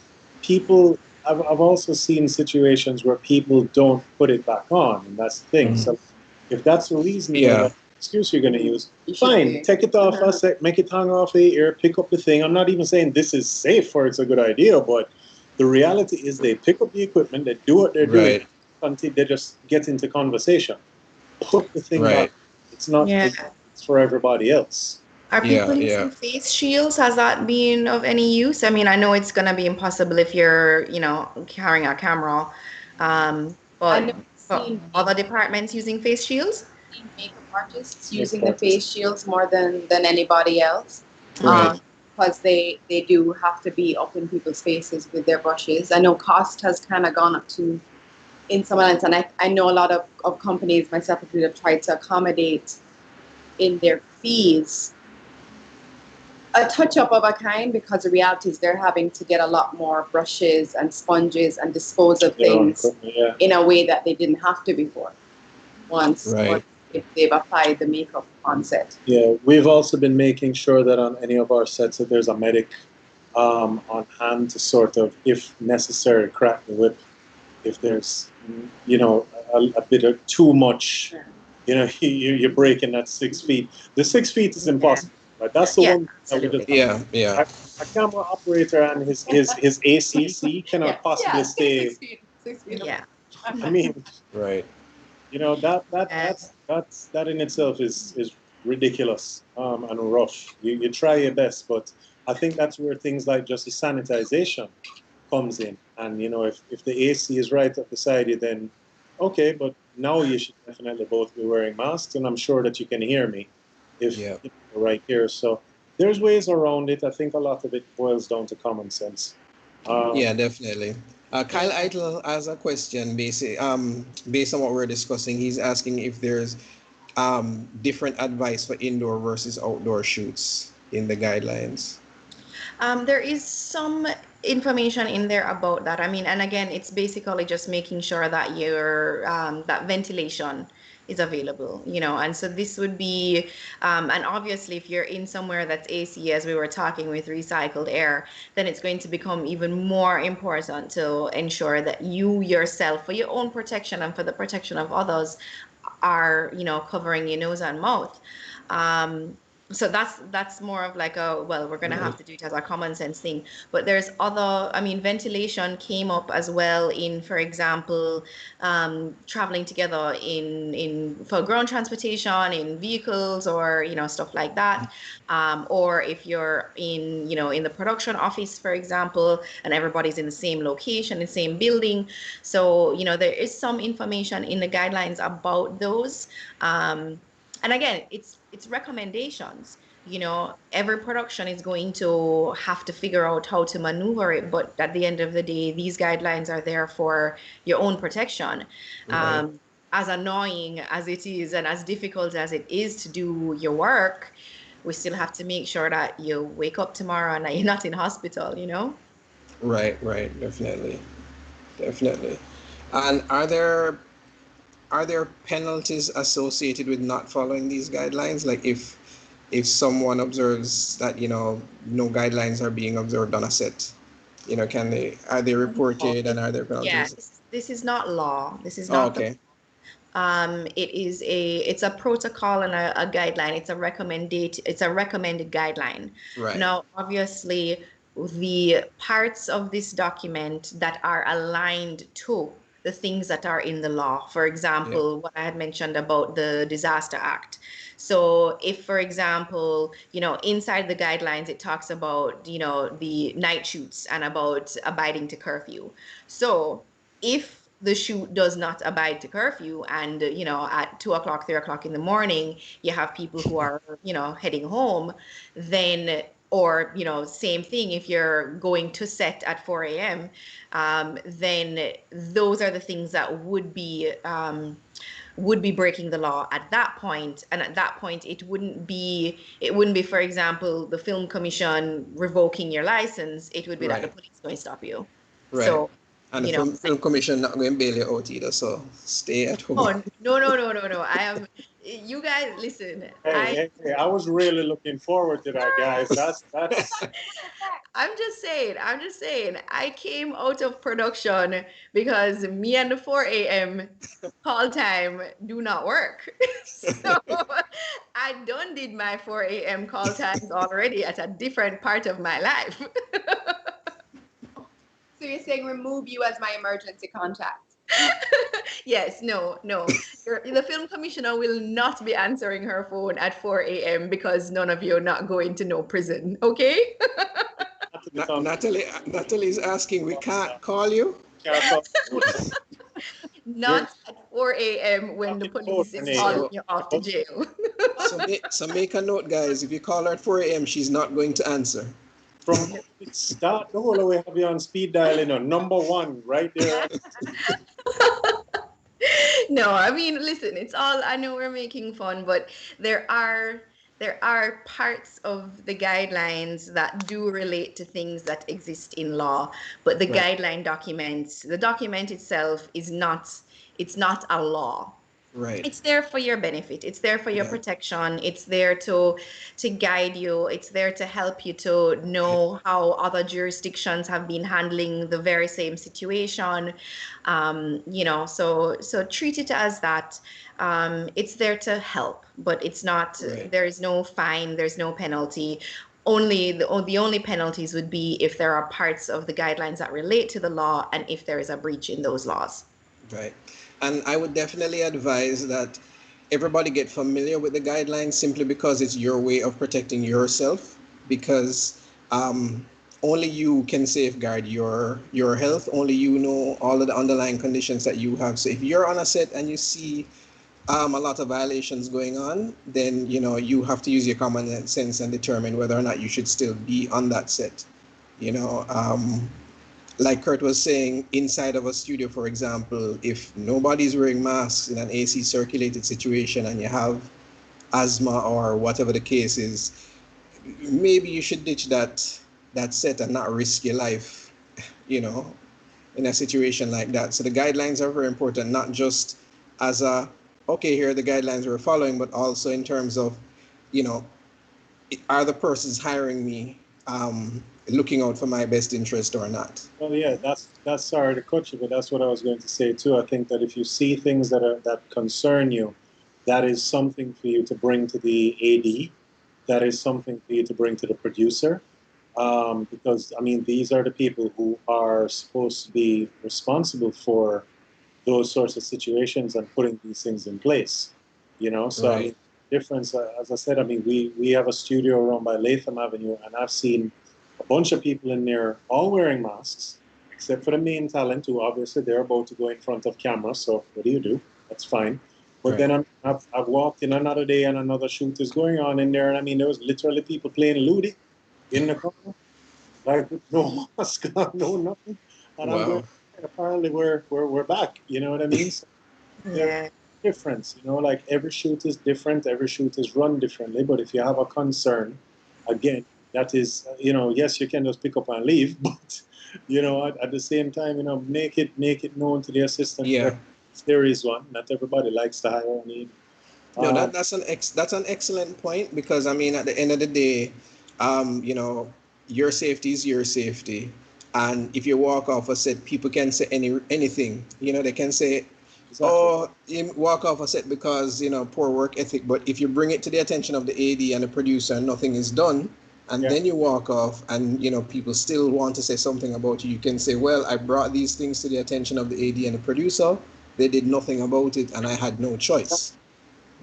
people. I've also seen situations where people don't put it back on, and that's the thing. So if that's the reasoning or yeah, that excuse you're going to use, fine, take it off a sec, make it hang off the ear, pick up the thing. I'm not even saying this is safe or it's a good idea, but the reality is they pick up the equipment, they do what they're doing right, until they just get into conversation. Put the thing back. right, It's not. Yeah. It's for everybody else. Are yeah, people yeah. using face shields? Has that been of any use? I mean, I know it's gonna be impossible if you're, carrying a camera, I but know seen other departments using face shields? makeup artists Makeup using the artists. face shields more than anybody else. Right. Because they do have to be up in people's faces with their brushes. I know cost has kind of gone up to in some lines, and I know a lot of companies, myself included, have tried to accommodate in their fees a touch up of a kind, because the reality is they're having to get a lot more brushes and sponges and dispose of Their own things equipment, yeah. in a way that they didn't have to before. Once Right. if they've applied the makeup on set. Yeah, we've also been making sure that on any of our sets that there's a medic on hand to sort of, if necessary, crack the whip. If there's, a bit of too much, you're breaking that 6 feet. The 6 feet is impossible. Right? That's the Yeah, one that we just. absolutely. Yeah, yeah, A camera operator and his AC cannot possibly stay. 6 feet. Yeah. I mean, right. that in itself is ridiculous and rough. You try your best, but I think that's where things like just the sanitization comes in. And if the AC is right up beside you, then okay. But now you should definitely both be wearing masks, and I'm sure that you can hear me if Yeah. you're right here. So there's ways around it. I think a lot of it boils down to common sense. Yeah, definitely. Kyle Eitel has a question based on what we're discussing. He's asking if there's different advice for indoor versus outdoor shoots in the guidelines. There is some information in there about that. I mean, and again, it's basically just making sure that that ventilation is available, and so this would be, and obviously if you're in somewhere that's AC, as we were talking with recycled air, then it's going to become even more important to ensure that you yourself, for your own protection and for the protection of others, are, covering your nose and mouth. So that's more of like well, we're gonna have Right. to do it as a common sense thing. But there's other, I mean, ventilation came up as well in, for example, traveling together in for ground transportation in vehicles, or stuff like that. Or if you're in the production office, for example, and everybody's in the same location, the same building. So there is some information in the guidelines about those. And again, it's recommendations. Every production is going to have to figure out how to maneuver it, but at the end of the day, these guidelines are there for your own protection. Right. As annoying as it is and as difficult as it is to do your work, we still have to make sure that you wake up tomorrow and that you're not in hospital. Right. Right. Definitely. Definitely. And are there penalties associated with not following these guidelines? Like if someone observes that no guidelines are being observed on a set, are they reported and are there Yeah, penalties? this is not law. This is Oh, not the okay. it's a protocol and a guideline. It's a recommended guideline. Right. Now, obviously, the parts of this document that are aligned to the things that are in the law. For Yeah. example, what I had mentioned about the Disaster Act. So if, for example, inside the guidelines, it talks about, the night shoots and about abiding to curfew. So if the shoot does not abide to curfew, and at 2 o'clock, 3 o'clock in the morning, you have people who are heading home, then, or same thing if you're going to set at 4 a.m., then those are the things that would be would be breaking the law at that point. And at that point, it wouldn't be, for example, the film commission revoking your license. It would be that the Right. police going to stop you. Right. So, And the you know, film commission not going to bail you out either, so stay at home. oh, no. I am, you guys, listen, Hey, I was really looking forward to that, guys. That's I'm just saying, I came out of production because me and the 4 a.m. call time do not work. So I done did my 4 a.m. call times already at a different part of my life. So you're saying remove you as my emergency contact? Yes, no. The film commissioner will not be answering her phone at 4 a.m. because none of you are not going to no prison, okay? Natalie is asking, we can't call you? Not at 4 a.m. when the police is calling you off to jail. So make a note, guys. If you call her at 4 a.m., she's not going to answer. From start the whole way have you on speed dial, number one right there. No, I mean, listen, it's all, I know we're making fun, but there are parts of the guidelines that do relate to things that exist in law, but the Right. the document itself is not, it's not a law. Right. It's there for your benefit. It's there for your Yeah. protection. It's there to guide you. It's there to help you to know how other jurisdictions have been handling the very same situation. So treat it as that. It's there to help, but it's not. Right. There is no fine. There's no penalty. Only the only penalties would be if there are parts of the guidelines that relate to the law and if there is a breach in those laws. Right. And I would definitely advise that everybody get familiar with the guidelines simply because it's your way of protecting yourself. Because only you can safeguard your health. Only you know all of the underlying conditions that you have. So if you're on a set and you see a lot of violations going on, then you have to use your common sense and determine whether or not you should still be on that set. You know, like Kurt was saying, inside of a studio, for example, if nobody's wearing masks in an AC circulated situation and you have asthma or whatever the case is, maybe you should ditch that set and not risk your life, you know, in a situation like that. So the guidelines are very important, not just as okay, here are the guidelines we're following, but also in terms of, you know, are the persons hiring me looking out for my best interest or not? Well, yeah, that's sorry to cut you, but that's what I was going to say too. I think that if you see things that concern you, that is something for you to bring to the AD. That is something for you to bring to the producer, because I mean these are the people who are supposed to be responsible for those sorts of situations and putting these things in place. So I Right. mean, difference, as I said, I mean we have a studio run by Latham Avenue, and I've seen a bunch of people in there all wearing masks, except for the main talent, who obviously they're about to go in front of camera. So what do? That's fine. But Right. then I've walked in another day and another shoot is going on in there, and I mean there was literally people playing Ludi in the corner, like with no mask on, no nothing. And I'm going, Wow. apparently we're back. You know what I mean? So there's Yeah. a difference. Like every shoot is different, every shoot is run differently. But if you have a concern, again, that is, yes, you can just pick up and leave, but at the same time, make it known to the assistant Yeah. director if there is one. Not everybody likes to hire a need. No, that's an excellent point, because I mean at the end of the day, your safety is your safety, and if you walk off a set, people can say anything. They can say, Exactly. "Oh, you walk off a set because poor work ethic." But if you bring it to the attention of the AD and the producer, and nothing is done, and Yeah. then you walk off, and people still want to say something about you, you can say, "Well, I brought these things to the attention of the AD and the producer. They did nothing about it, and I had no choice."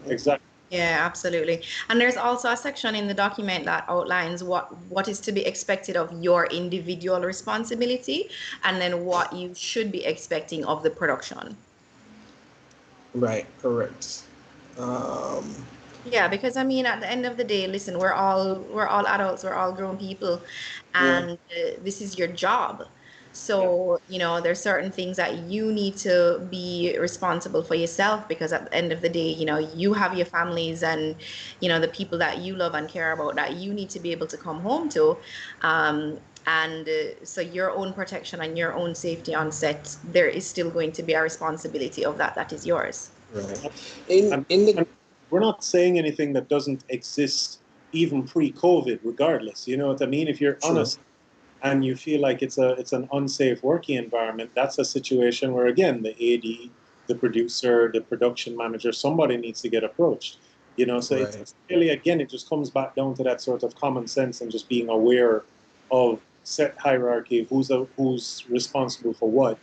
Exactly. Yeah, absolutely. And there's also a section in the document that outlines what is to be expected of your individual responsibility, and then what you should be expecting of the production. Right, correct. Um, Yeah, because I mean, at the end of the day, listen, we're all adults, we're all grown people, yeah, and this is your job. So, you know, there's certain things that you need to be responsible for yourself because at the end of the day, you know, you have your families and, you know, the people that you love and care about that you need to be able to come home to. And so your own protection and your own safety on set, there is still going to be a responsibility of that is yours. Right. And, In the and we're not saying anything that doesn't exist even pre-COVID, regardless. You know what I mean? If you're True. honest and you feel like it's an unsafe working environment, that's a situation where again the AD, the producer, the production manager, somebody needs to get approached. You know, so Right. it's really again it just comes back down to that sort of common sense and just being aware of set hierarchy of who's responsible for what,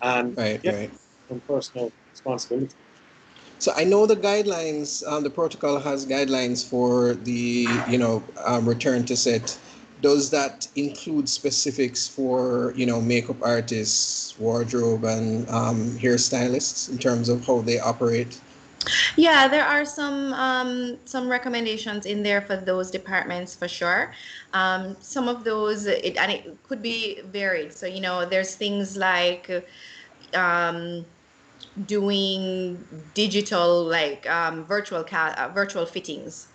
and Right. yeah, Right. some personal responsibility. So I know the guidelines, the protocol has guidelines for the, return to set. Does that include specifics for, makeup artists, wardrobe, and hairstylists in terms of how they operate? Yeah, there are some recommendations in there for those departments for sure. Some of those it could be varied. So, you know, there's things like um, doing digital like virtual fittings.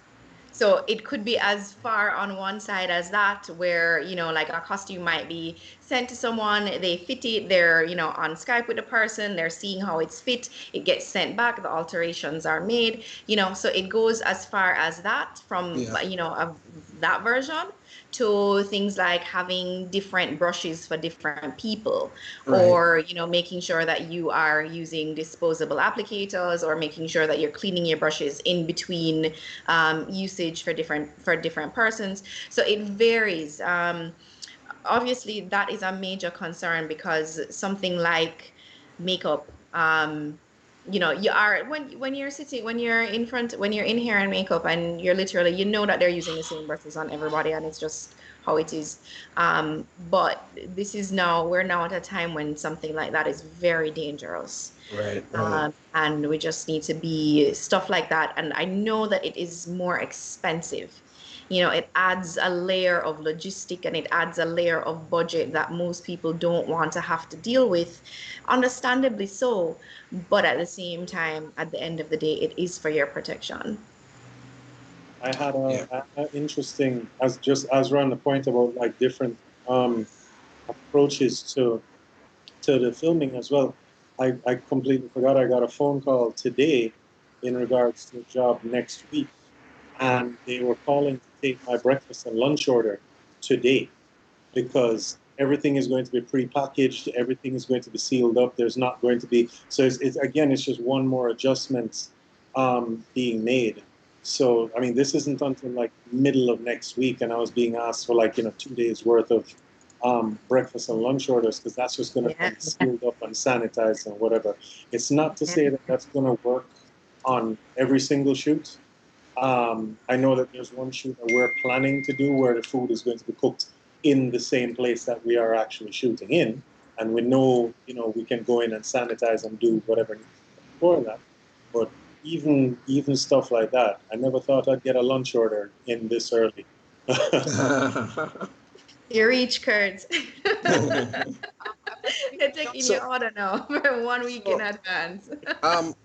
So it could be as far on one side as that, where, you know, like a costume might be sent to someone, they fit it, they're, you know, on Skype with the person, they're seeing how it's fit, it gets sent back, the alterations are made, you know, so it goes as far as that from, Yeah. you know, that version to things like having different brushes for different people, Right. or, you know, making sure that you are using disposable applicators, or making sure that you're cleaning your brushes in between usage for different persons. So it varies. Obviously, that is a major concern because something like makeup, you know, you are when you're sitting, when you're in front, when you're in hair and makeup, and you're literally, you know that they're using the same brushes on everybody, and it's just how it is. But we're now at a time when something like that is very dangerous. Right. Right. And we just need to be stuff like that. And I know that it is more expensive. You know, it adds a layer of logistic and it adds a layer of budget that most people don't want to have to deal with, understandably so. But at the same time, at the end of the day, it is for your protection. I had Yeah. a interesting as we're on the point about like different approaches to the filming as well. I completely forgot I got a phone call today in regards to a job next week, and they were calling to take my breakfast and lunch order today because everything is going to be prepackaged, everything is going to be sealed up. There's not going to be it's again, it's just one more adjustment being made. So I mean, this isn't until like middle of next week, and I was being asked for like 2 days worth of breakfast and lunch orders because that's just going to Yeah. come sealed up and sanitized and whatever. It's not to say that that's going to work on every single shoot. I know that there's one shoot that we're planning to do where the food is going to be cooked in the same place that we are actually shooting in, and we know, we can go in and sanitize and do whatever needs to be done for that. But even stuff like that, I never thought I'd get a lunch order in this early. You reach, Kurt. I'm not sure if They're you know. taking so your order now for 1 week in so advance.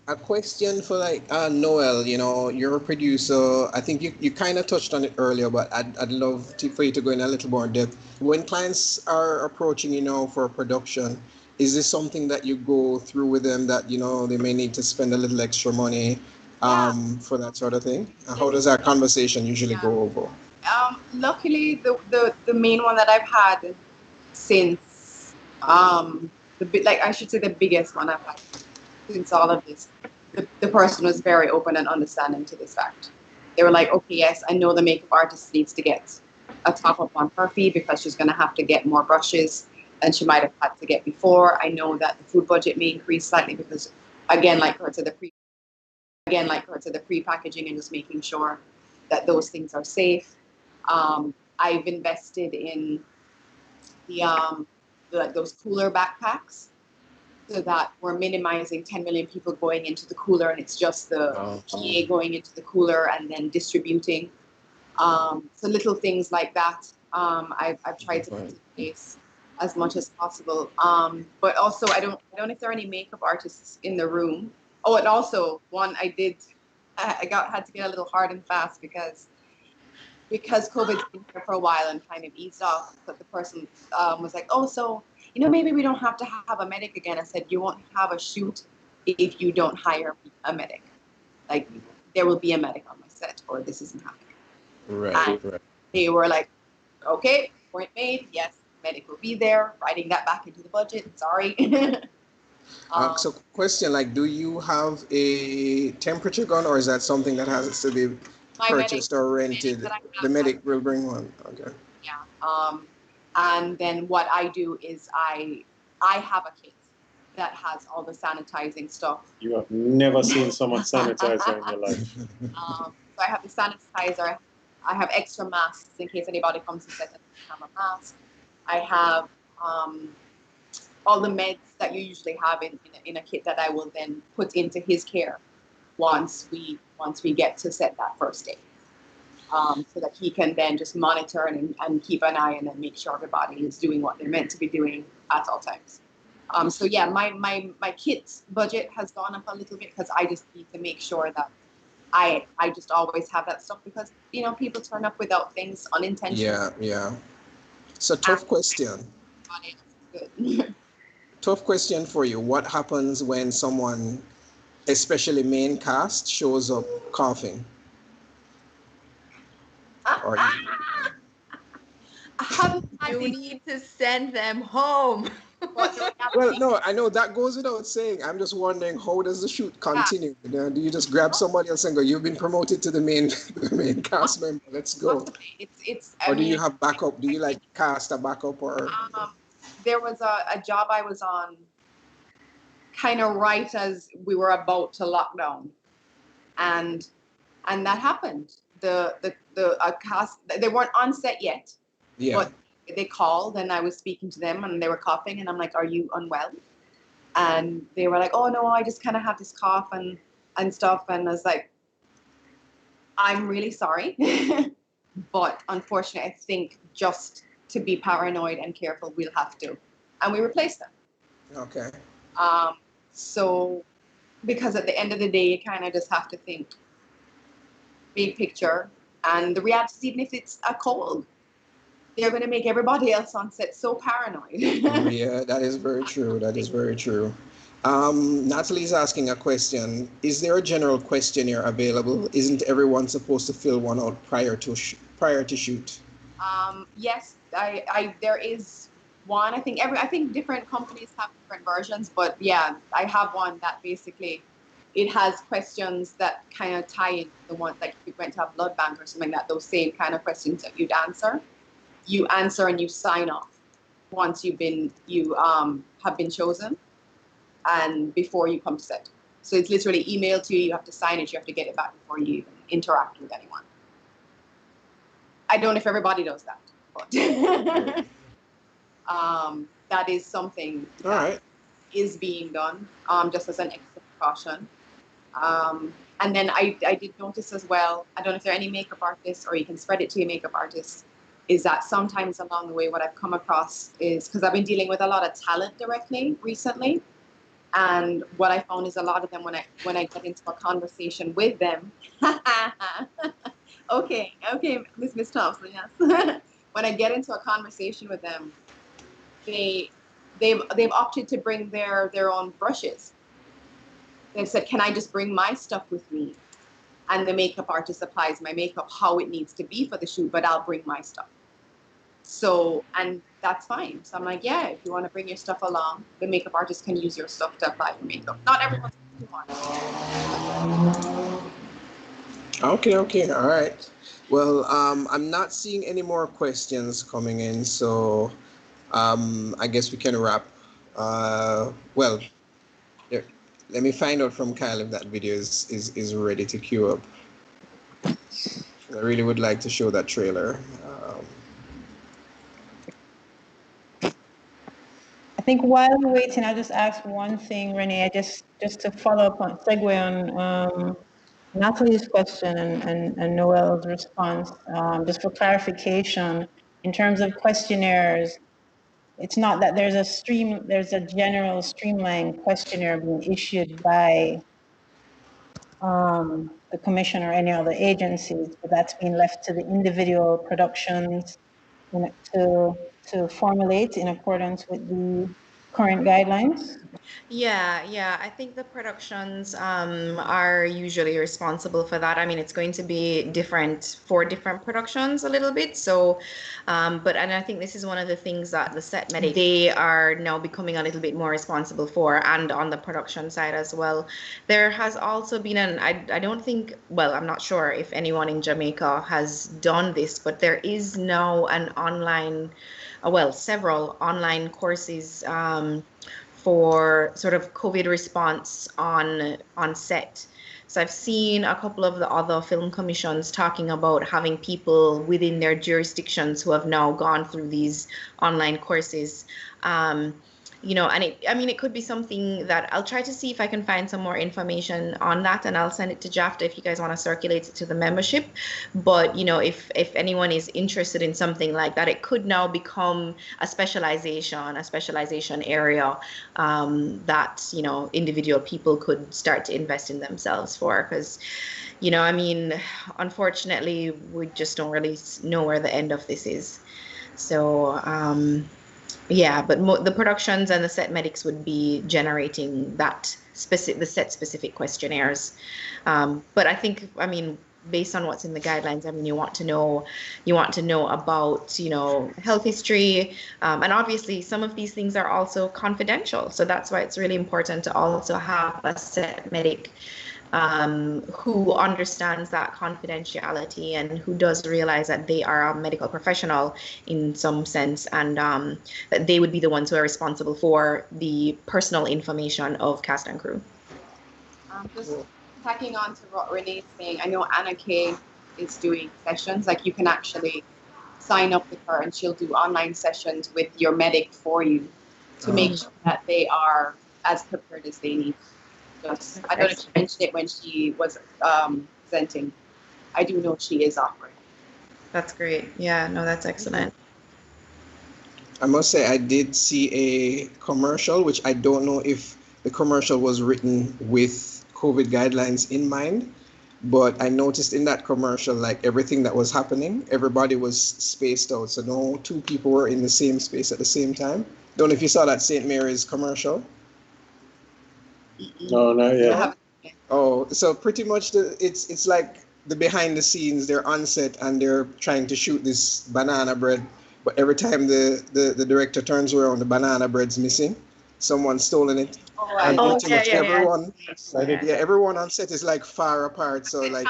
a question for like Noel, you're a producer. I think you kind of touched on it earlier, but I'd love for you to go in a little more depth. When clients are approaching, for production, is this something that you go through with them that, they may need to spend a little extra money Yeah, for that sort of thing? How they does that conversation usually yeah. go over? Luckily, the main one that I've had since like I should say the biggest one I've had since all of this, the person was very open and understanding to this fact. They were like, okay, yes, I know the makeup artist needs to get a top up on her fee because she's going to have to get more brushes than she might have had to get before. I know that the food budget may increase slightly because, again, like her to the pre-packaging and just making sure that those things are safe. I've invested in like those cooler backpacks so that we're minimizing 10 million people going into the cooler and it's just the Oh, PA going into the cooler and then distributing. So little things like that I've tried good to put point. in place. as much as possible. But also, I don't know if there are any makeup artists in the room. Oh, and also one I had to get a little hard and fast because COVID's been here for a while and kind of eased off. But the person was like, "Oh, so maybe we don't have to have a medic again." I said, "You won't have a shoot if you don't hire a medic. Like, there will be a medic on my set, or this isn't happening." Right, And right. they were like, "Okay, point made. Yes, medic will be there." Writing that back into the budget. Sorry. So question, like, do you have a temperature gun, or is that something that has to be My medic purchased or rented? that I The have has, medic will bring one. Okay. yeah. And then what I do is I have a kit that has all the sanitizing stuff. You have never seen someone sanitizer in your life. So I have the sanitizer. I have extra masks in case anybody comes to set and doesn't have a mask. I have all the meds that you usually have in a kit that I will then put into his care once we get to set that first day. So that he can then just monitor and keep an eye and then make sure everybody is doing what they're meant to be doing at all times. So yeah, my kit budget has gone up a little bit because I just need to make sure that I just always have that stuff because people turn up without things unintentionally. Yeah. So tough question. Good. Tough question for you. What happens when someone, especially main cast, shows up coughing? Or You need to send them home. well, no, I know that goes without saying. I'm just wondering, how does the shoot continue? Do you just grab somebody else and go, "You've been promoted to the main the main cast member. Let's go." Or do you have backup? Do you like cast a backup or? There was a job I was on kind of right as we were about to lock down, and that happened. The cast, they weren't on set yet, Yeah. but they called and I was speaking to them and they were coughing and I'm like, "Are you unwell?" And they were like, "Oh no, I just kind of have this cough and stuff." And I was like, "I'm really sorry." But unfortunately, I think just to be paranoid and careful, we'll have to. And we replaced them. Okay. So, because at the end of the day, you kind of just have to think big picture. And the reality is, even if it's a cold, they're going to make everybody else on set so paranoid. Yeah, that is very true. That is very true. Natalie's asking a question. Is there a general questionnaire available? Isn't everyone supposed to fill one out prior to shoot? Yes, there is one. I think different companies have different versions, but yeah, I have one that basically it has questions that kind of tie in the ones like if you went to a blood bank or something like that. Those same kind of questions that you'd answer. You answer and you sign off once you have been chosen and before you come to set. So it's literally emailed to you. You have to sign it. You have to get it back before you even interact with anyone. I don't know if everybody does that, but that is something that is being done just as an extra precaution. And then I did notice as well, I don't know if there are any makeup artists or you can spread it to your makeup artists, is that sometimes along the way what I've come across is, because I've been dealing with a lot of talent directly recently, and what I found is a lot of them when I get into a conversation with them, okay, Miss Thompson, yes. When I get into a conversation with them, they've opted to bring their own brushes. They've said, "Can I just bring my stuff with me?" And the makeup artist applies my makeup how it needs to be for the shoot, but I'll bring my stuff. So, and that's fine. So I'm like, yeah, if you want to bring your stuff along, the makeup artist can use your stuff to apply your makeup. Not everyone's going to want. Okay, all right. Well, I'm not seeing any more questions coming in, so I guess we can wrap. Well, there, let me find out from Kyle if that video is ready to queue up. I really would like to show that trailer. I think while we're waiting, I'll just ask one thing, Renee, just to follow up on, segue on Natalie's question and Noel's response, just for clarification, in terms of questionnaires, it's not that there's a general streamlined questionnaire being issued by the commission or any other agencies, but that's being left to the individual productions to formulate in accordance with the current guidelines. Yeah, I think the productions are usually responsible for that. I mean, it's going to be different for different productions a little bit. So, and I think this is one of the things that the set medic, they are now becoming a little bit more responsible for, and on the production side as well. There has also been I don't think, well, I'm not sure if anyone in Jamaica has done this, but there is now an online, well, several online courses for sort of COVID response on set. So I've seen a couple of the other film commissions talking about having people within their jurisdictions who have now gone through these online courses. And I mean, it could be something that I'll try to see if I can find some more information on that, and I'll send it to JAFTA if you guys want to circulate it to the membership. But, if anyone is interested in something like that, it could now become a specialization area that, individual people could start to invest in themselves for. Because, I mean, unfortunately, we just don't really know where the end of this is. So, yeah, but the productions and the set medics would be generating the set specific questionnaires. But I think, I mean, based on what's in the guidelines, I mean, you want to know about, health history. And obviously some of these things are also confidential. So that's why it's really important to also have a set medic who understands that confidentiality and who does realize that they are a medical professional in some sense, and that they would be the ones who are responsible for the personal information of cast and crew. Just tacking on to what Renee's saying, I know Anna Kay is doing sessions. Like, you can actually sign up with her and she'll do online sessions with your medic for you to make sure that they are as prepared as they need. I don't know if she mentioned it when she was presenting. I do know she is offering. That's great. Yeah, no, that's excellent. I must say I did see a commercial, which I don't know if the commercial was written with COVID guidelines in mind, but I noticed in that commercial, like, everything that was happening, everybody was spaced out. So no two people were in the same space at the same time. Don't know if you saw that St. Mary's commercial. No, not yet. Oh, so pretty much it's like the behind the scenes. They're on set and they're trying to shoot this banana bread, but every time the director turns around, the banana bread's missing. Someone's stolen it. And pretty much everyone on set is like far apart. So like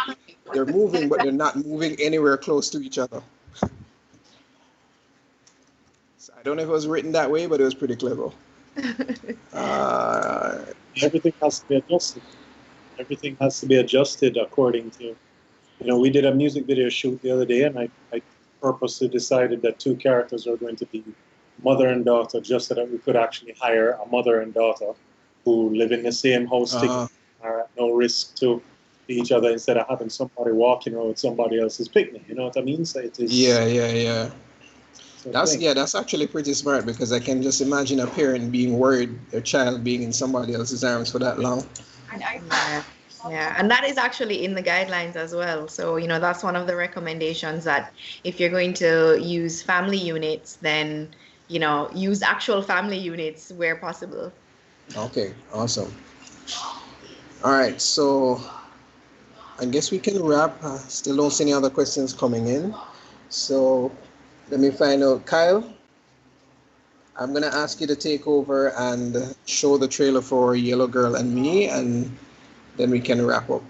they're moving, but they're not moving anywhere close to each other. So I don't know if it was written that way, but it was pretty clever. Everything has to be adjusted. Everything has to be adjusted according to, we did a music video shoot the other day, and I purposely decided that two characters are going to be mother and daughter, just so that we could actually hire a mother and daughter who live in the same house together, are at no risk to each other, instead of having somebody walking around with somebody else's picnic. You know what I mean? So it is. Yeah. That's actually pretty smart, because I can just imagine a parent being worried their child being in somebody else's arms for that long. Yeah, and that is actually in the guidelines as well. So, that's one of the recommendations, that if you're going to use family units, then, use actual family units where possible. Okay, awesome. All right, so I guess we can wrap. Still don't see any other questions coming in. So let me find out. Kyle, I'm going to ask you to take over and show the trailer for Yellow Girl and Me, and then we can wrap up.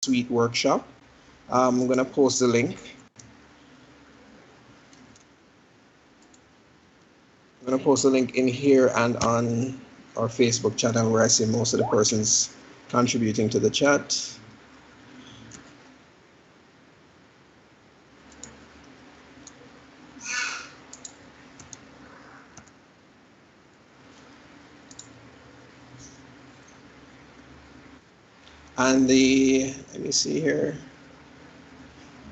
Suite workshop. I'm going to post the link. I'm going to post a link in here and on our Facebook channel, where I see most of the persons contributing to the chat. And let me see here.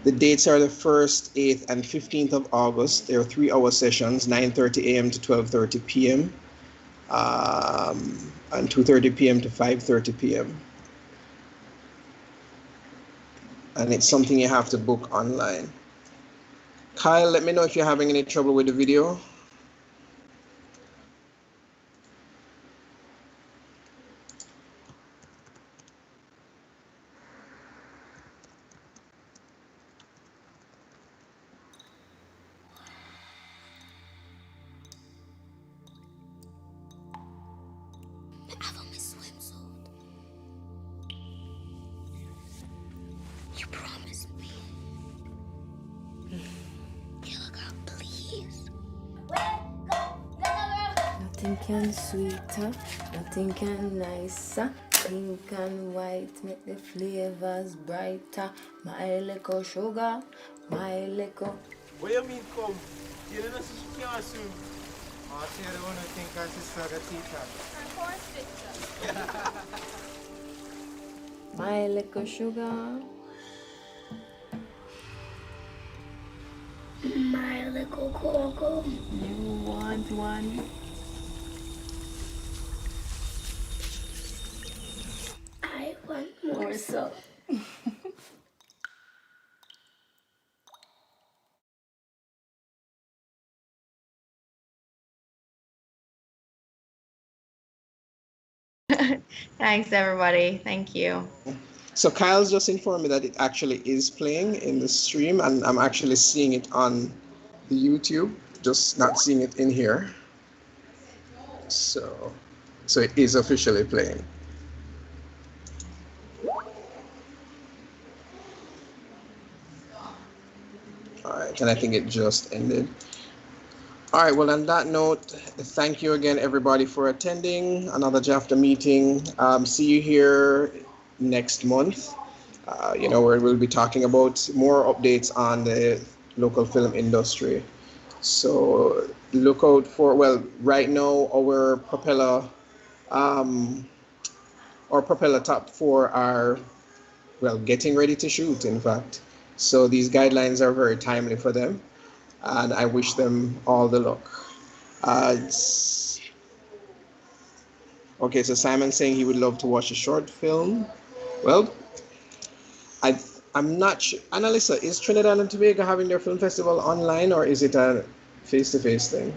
The dates are the 1st, 8th, and 15th of August. There are 3-hour sessions, 9:30 a.m. to 12:30 p.m. And 2:30 p.m. to 5:30 p.m. And it's something you have to book online. Kyle, let me know if you're having any trouble with the video. You promised me. Look out, please. Nothing can sweeter, nothing can nicer. Pink and white make the flavors brighter. My little sugar, my little. What you mean come? You don't know she can't swim. I tell you one thing because she's not a teacher. My little sugar. My little cocoa. You want one? I want more so. Thanks, everybody. Thank you. So Kyle's just informed me that it actually is playing in the stream, and I'm actually seeing it on the YouTube, just not seeing it in here. So it is officially playing. All right, and I think it just ended. All right, well, on that note, thank you again, everybody, for attending another JAFTA meeting. See you here next month, where we'll be talking about more updates on the local film industry. So look out for, well, right now, our propeller top 4 are, well, getting ready to shoot, in fact. So these guidelines are very timely for them, and I wish them all the luck. Okay, so Simon's saying he would love to watch a short film. Well, I'm not sure. Annalisa, is Trinidad and Tobago having their film festival online, or is it a face-to-face thing?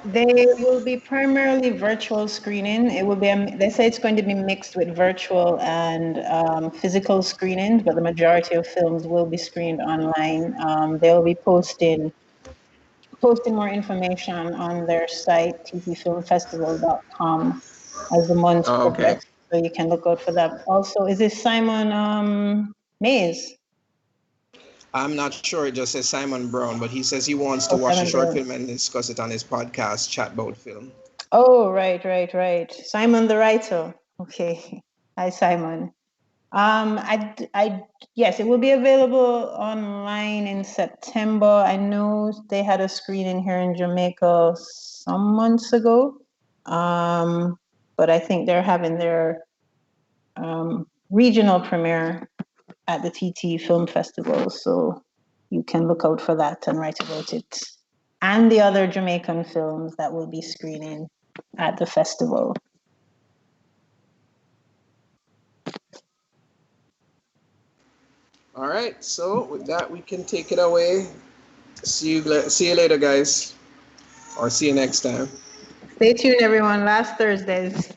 They will be primarily virtual screening. It will be, they say it's going to be mixed with virtual and physical screenings, but the majority of films will be screened online. They'll be posting more information on their site, ttfilmfestival.com, as the months Oh, okay. progress. So you can look out for that. Also, is this Simon Mays? I'm not sure. It just says Simon Brown, but he says he wants to Oh, watch the Simon short Brown. film and discuss it on his podcast, Chat About Film. Oh, right. Simon the writer. Okay. Hi, Simon. Yes, it will be available online in September. I know they had a screening here in Jamaica some months ago. But I think they're having their regional premiere at the TT Film Festival. So you can look out for that and write about it. And the other Jamaican films that will be screening at the festival. All right, so with that, we can take it away. See you later, guys, or see you next time. Stay tuned, everyone. Last Thursdays.